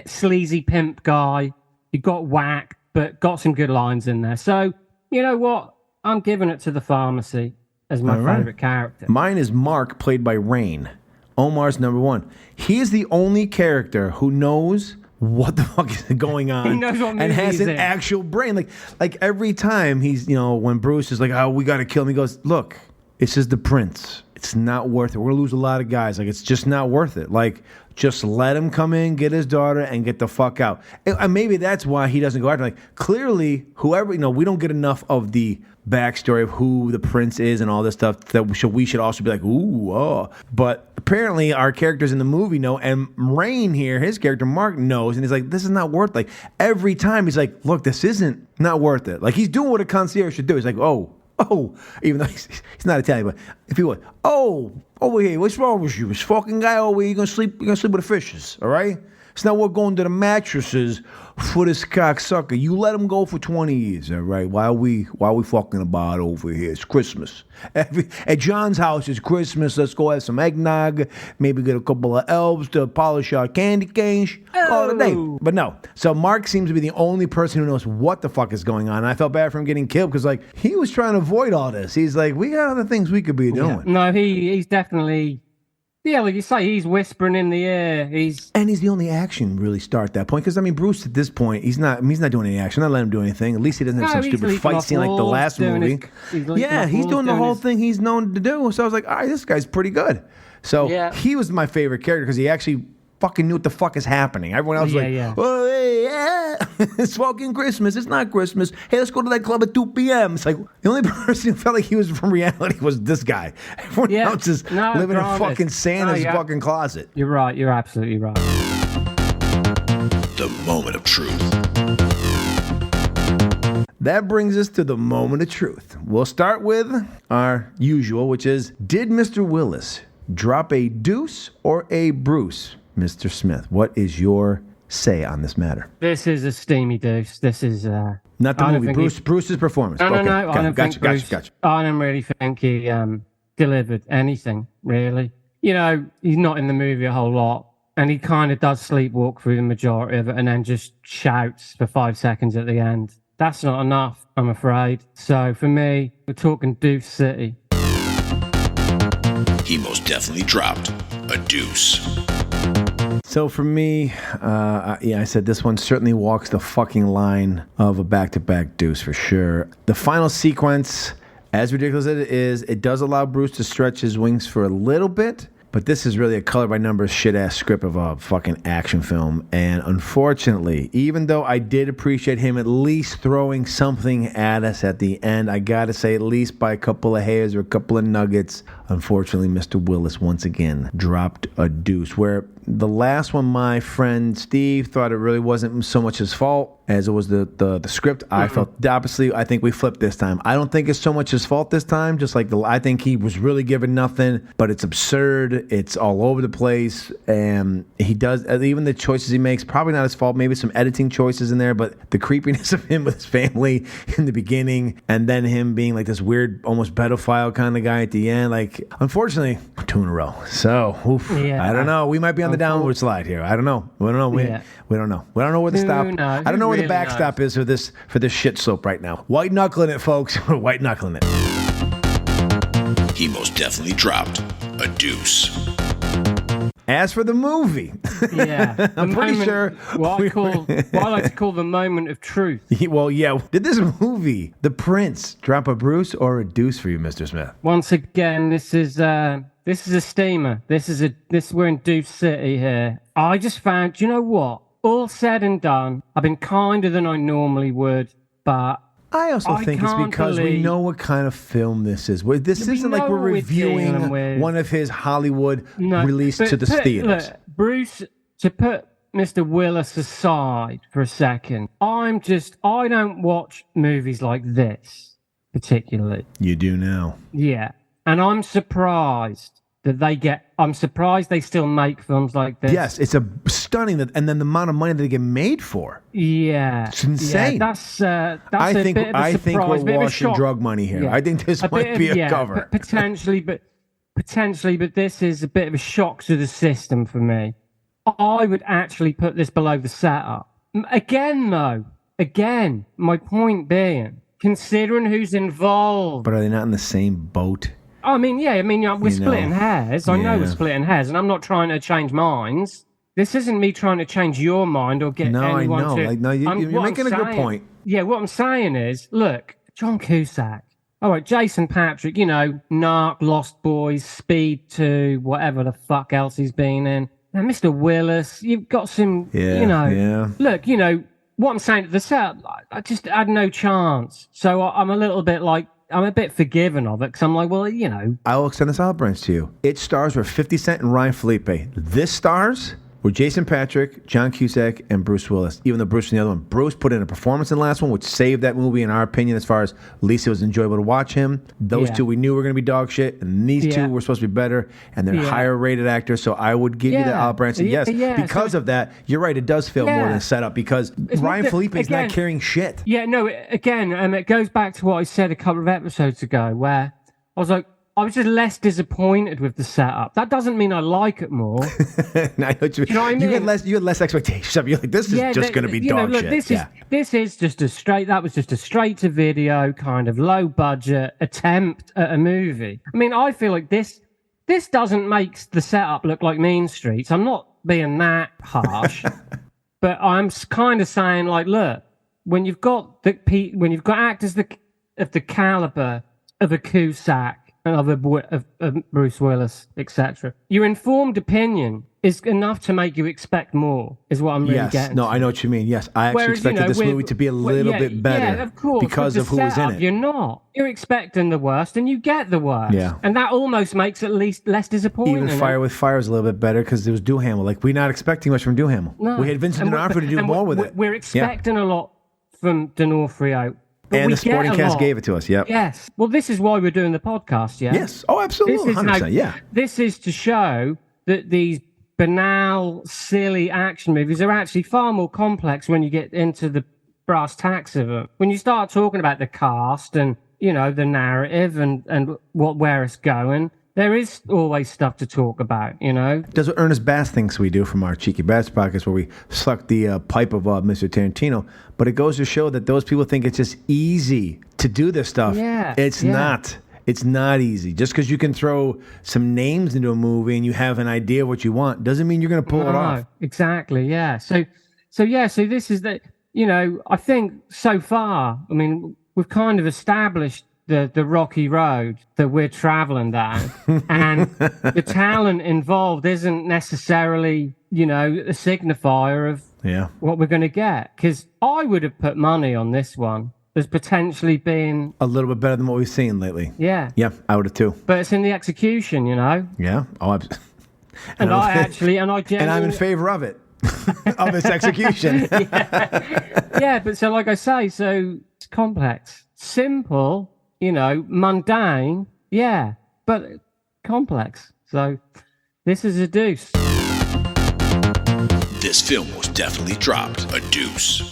sleazy pimp guy. He got whacked, but got some good lines in there. So, you know what? I'm giving it to the pharmacy as my favorite character. Mine is Mark, played by Rain. Omar's number 1. He is the only character who knows what the fuck is going on. He knows what movie and has he's an in. actual brain. Like every time he's, when Bruce is like, oh, we got to kill him, he goes, look, this is the prince. It's not worth it. We're going to lose a lot of guys. Like, it's just not worth it. Like, just let him come in, get his daughter, and get the fuck out. And maybe that's why he doesn't go after. Like, clearly, whoever, we don't get enough of the backstory of who the prince is and all this stuff that we should also be like, ooh, oh. But apparently our characters in the movie know, and Rain here, his character Mark, knows, and he's like, this is not worth it. Like, every time he's like, look, this isn't not worth it. Like, he's doing what a concierge should do. He's like, oh, even though he's not Italian, but if he was, over here, what's wrong with you? This fucking guy over here, you're gonna sleep with the fishes, all right? It's not worth going to the mattresses for this cocksucker. You let him go for 20 years, all right? While we fucking about over here. It's Christmas. At John's house, it's Christmas. Let's go have some eggnog. Maybe get a couple of elves to polish our candy canes. Call it a day. But no. So Mark seems to be the only person who knows what the fuck is going on. And I felt bad for him getting killed because, like, he was trying to avoid all this. He's like, we got other things we could be doing. Yeah. No, he's definitely... Yeah, like you say, he's whispering in the air. He's the only action really start at that point. Because, Bruce at this point, he's not doing any action. Not letting him do anything. At least he doesn't have some stupid fight scene like the last movie. He's doing the whole thing he's known to do. So I was like, all right, this guy's pretty good. So he was my favorite character because he actually fucking knew what the fuck is happening. Everyone else was like, oh, hey, it's fucking Christmas. It's not Christmas. Hey, let's go to that club at 2 p.m. It's like the only person who felt like he was from reality was this guy. Everyone else is living in fucking Santa's fucking closet. You're right. You're absolutely right. The moment of truth. That brings us to the moment of truth. We'll start with our usual, which is, did Mr. Willis drop a deuce or a Bruce? Mr. Smith, what is your say on this matter? This is a steamy deuce. This is not the movie. Bruce's performance. No, okay. no. I don't think Bruce. Gotcha. I don't really think he delivered anything. Really, he's not in the movie a whole lot, and he kind of does sleepwalk through the majority of it, and then just shouts for 5 seconds at the end. That's not enough, I'm afraid. So for me, we're talking Deuce City. He most definitely dropped a deuce. So for me, I said this one certainly walks the fucking line of a back-to-back deuce for sure. The final sequence, as ridiculous as it is, it does allow Bruce to stretch his wings for a little bit, but this is really a color-by-numbers shit-ass script of a fucking action film. And unfortunately, even though I did appreciate him at least throwing something at us at the end, I gotta say, at least by a couple of hairs or a couple of nuggets, unfortunately, Mr. Willis once again dropped a deuce. Where the last one, my friend Steve thought it really wasn't so much his fault as it was the script. I felt the opposite. I think we flipped this time. I don't think it's so much his fault this time. Just like I think he was really given nothing, but it's absurd. It's all over the place, and he does even the choices he makes. Probably not his fault. Maybe some editing choices in there, but the creepiness of him with his family in the beginning, and then him being like this weird, almost pedophile kind of guy at the end. Like, unfortunately, 2 in a row. So I don't know. We might be on the downward slide here. I don't know. We don't know. We don't know. We don't know where to stop. I don't know where the backstop is for this shit slope right now. White knuckling it, folks. We're white knuckling it. He most definitely dropped a deuce. As for the movie, Yeah, I'm pretty sure what I like to call the moment of truth. Well, yeah. Did this movie, The Prince, drop a Bruce or a Deuce for you, Mr. Smith? Once again, this is a steamer. We're in Deuce City here. I just found, you know what? All said and done, I've been kinder than I normally would, but I also think it's because we know what kind of film this is. This isn't like we're reviewing one of his Hollywood released to the theaters. Look, Bruce, to put Mr. Willis aside for a second, I don't watch movies like this particularly. You do now. Yeah. And I'm surprised I'm surprised they still make films like this. Yes, it's a stunning, and then the amount of money that they get made for. Yeah. It's insane. Yeah, that's I a think, bit of a surprise. we're washing drug money here. Yeah. I think this might be a cover. Potentially, but this is a bit of a shock to the system for me. I would actually put this below the setup. Again, my point being, considering who's involved. But are they not in the same boat? I mean, we're splitting hairs. I know we're splitting hairs, and I'm not trying to change minds. This isn't me trying to change your mind or get anyone to... I know. You're making a good point. Yeah, what I'm saying is, look, John Cusack. All right, Jason Patrick, Narc, Lost Boys, Speed 2, whatever the fuck else he's been in. Now, Mr. Willis, you've got some, Look, what I'm saying, the setup, I just had no chance. So I'm a little bit like, I'm a bit forgiven of it because I'm like, well, I will extend this out, Branch, to you. Its stars were 50 Cent and Ryan Felipe. This stars were Jason Patrick, John Cusack, and Bruce Willis. Even though Bruce in the other one. Bruce put in a performance in the last one, which saved that movie, in our opinion, as far as at least it was enjoyable to watch him. Those two we knew were going to be dog shit, and these two were supposed to be better, and they're higher rated actors, so I would give you that, Olive Branson. Yes, because of that, you're right, it does feel more than a setup, because Ryan Felipe is not carrying shit. Yeah, no, again, it goes back to what I said a couple of episodes ago, where I was like, I was just less disappointed with the setup. That doesn't mean I like it more. I know what you mean. You know what I mean? You had less expectations. You're like, this is just going to be dog shit. This is just that was just a straight to video kind of low budget attempt at a movie. I mean, I feel like this doesn't make the setup look like Mean Streets. I'm not being that harsh, but I'm kind of saying, like, look, when you've got actors of the caliber of a Cusack, of Bruce Willis, etc. Your informed opinion is enough to make you expect more, is what I'm really getting to. I know what you mean. Yes, I actually expected this movie to be a little bit better of course, because of who was in it. You're not. You're expecting the worst, and you get the worst. Yeah. And that almost makes it less disappointing. Even Fire with Fire is a little bit better because it was Duhamel. Like, we're not expecting much from Duhamel. No. We had Vincent D'Onofrio to do more with it. We're expecting a lot from D'Onofrio. And the supporting cast gave it to us, yep. Yes. Well, this is why we're doing the podcast, yeah? Yes. Oh, absolutely. 100%, This is to show that these banal, silly action movies are actually far more complex when you get into the brass tacks of them. When you start talking about the cast and, the narrative and where it's going, there is always stuff to talk about, Does what Ernest Bass thinks we do from our Cheeky Bass podcast, where we suck the pipe of Mr. Tarantino. But it goes to show that those people think it's just easy to do this stuff. Yeah. It's not. It's not easy. Just because you can throw some names into a movie and you have an idea of what you want doesn't mean you're going to pull it off. Exactly, yeah. So this is the, I think so far, I mean, we've kind of established the rocky road that we're traveling down, and the talent involved isn't necessarily, a signifier of what we're going to get. Because I would have put money on this one as potentially being a little bit better than what we've seen lately. Yeah. Yeah, I would have too. But it's in the execution, Yeah. Oh, and I'm in favor of it. Of its execution. Yeah, but so like I say, so it's complex. Simple, mundane, but complex. So this is a deuce. This film was definitely dropped a deuce.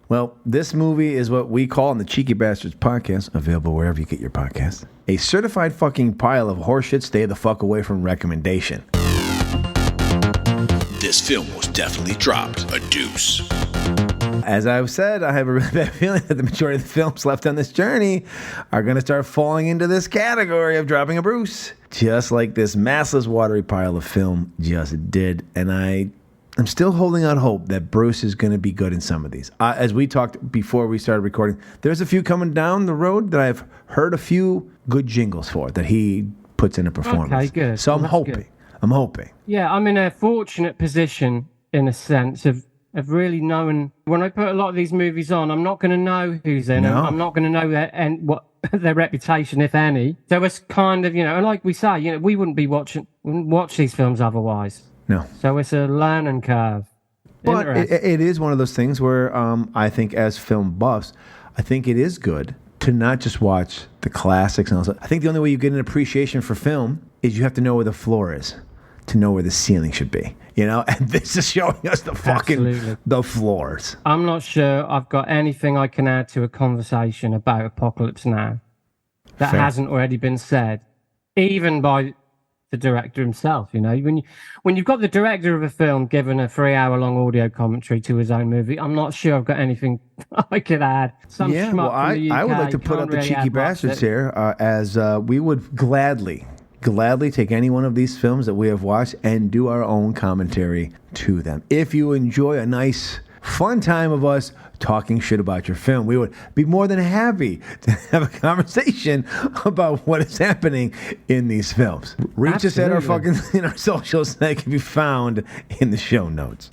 Well, this movie is what we call on the Cheeky Bastards podcast, available wherever you get your podcasts, a certified fucking pile of horseshit stay the fuck away from recommendation. This film was definitely dropped a deuce. As I've said, I have a really bad feeling that the majority of the films left on this journey are going to start falling into this category of dropping a Bruce, just like this massless, watery pile of film just did. And I'm still holding out hope that Bruce is going to be good in some of these. As we talked before we started recording, there's a few coming down the road that I've heard a few good jingles for that he puts in a performance. Okay, good. So I'm hoping. Good. I'm hoping. Yeah, I'm in a fortunate position in a sense of really knowing when I put a lot of these movies on, I'm not going to know who's in them. I'm not going to know what their reputation, if any. So it's kind of, and like we say, we wouldn't watch these films otherwise. No. So it's a learning curve. But it is one of those things where I think as film buffs, I think it is good to not just watch the classics and all that. I think the only way you get an appreciation for film is you have to know where the floor is to know where the ceiling should be. And this is showing us the floors. I'm not sure I've got anything I can add to a conversation about Apocalypse Now that hasn't already been said, even by the director himself. When you've got the director of a film given a 3-hour-long audio commentary to his own movie, I'm not sure I've got anything I could add. I would like to put up the cheeky bastards here, as we would gladly take any one of these films that we have watched and do our own commentary to them. If you enjoy a nice, fun time of us talking shit about your film, we would be more than happy to have a conversation about what is happening in these films. Reach us at our our socials that can be found in the show notes.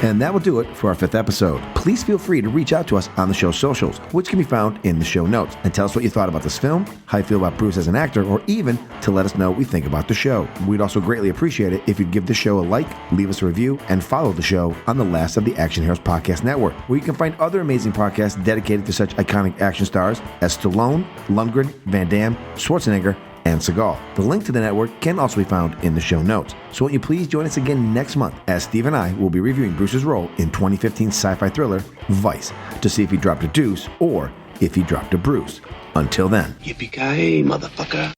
And that will do it for our 5th episode. Please feel free to reach out to us on the show's socials, which can be found in the show notes, and tell us what you thought about this film, how you feel about Bruce as an actor, or even to let us know what you think about the show. We'd also greatly appreciate it if you'd give the show a like, leave us a review, and follow the show on the last of the Action Heroes Podcast Network, where you can find other amazing podcasts dedicated to such iconic action stars as Stallone, Lundgren, Van Damme, Schwarzenegger, and Seagal. The link to the network can also be found in the show notes. So won't you please join us again next month as Steve and I will be reviewing Bruce's role in 2015 sci-fi thriller Vice to see if he dropped a deuce or if he dropped a Bruce. Until then. Yippee Ki-Yay, motherfucker.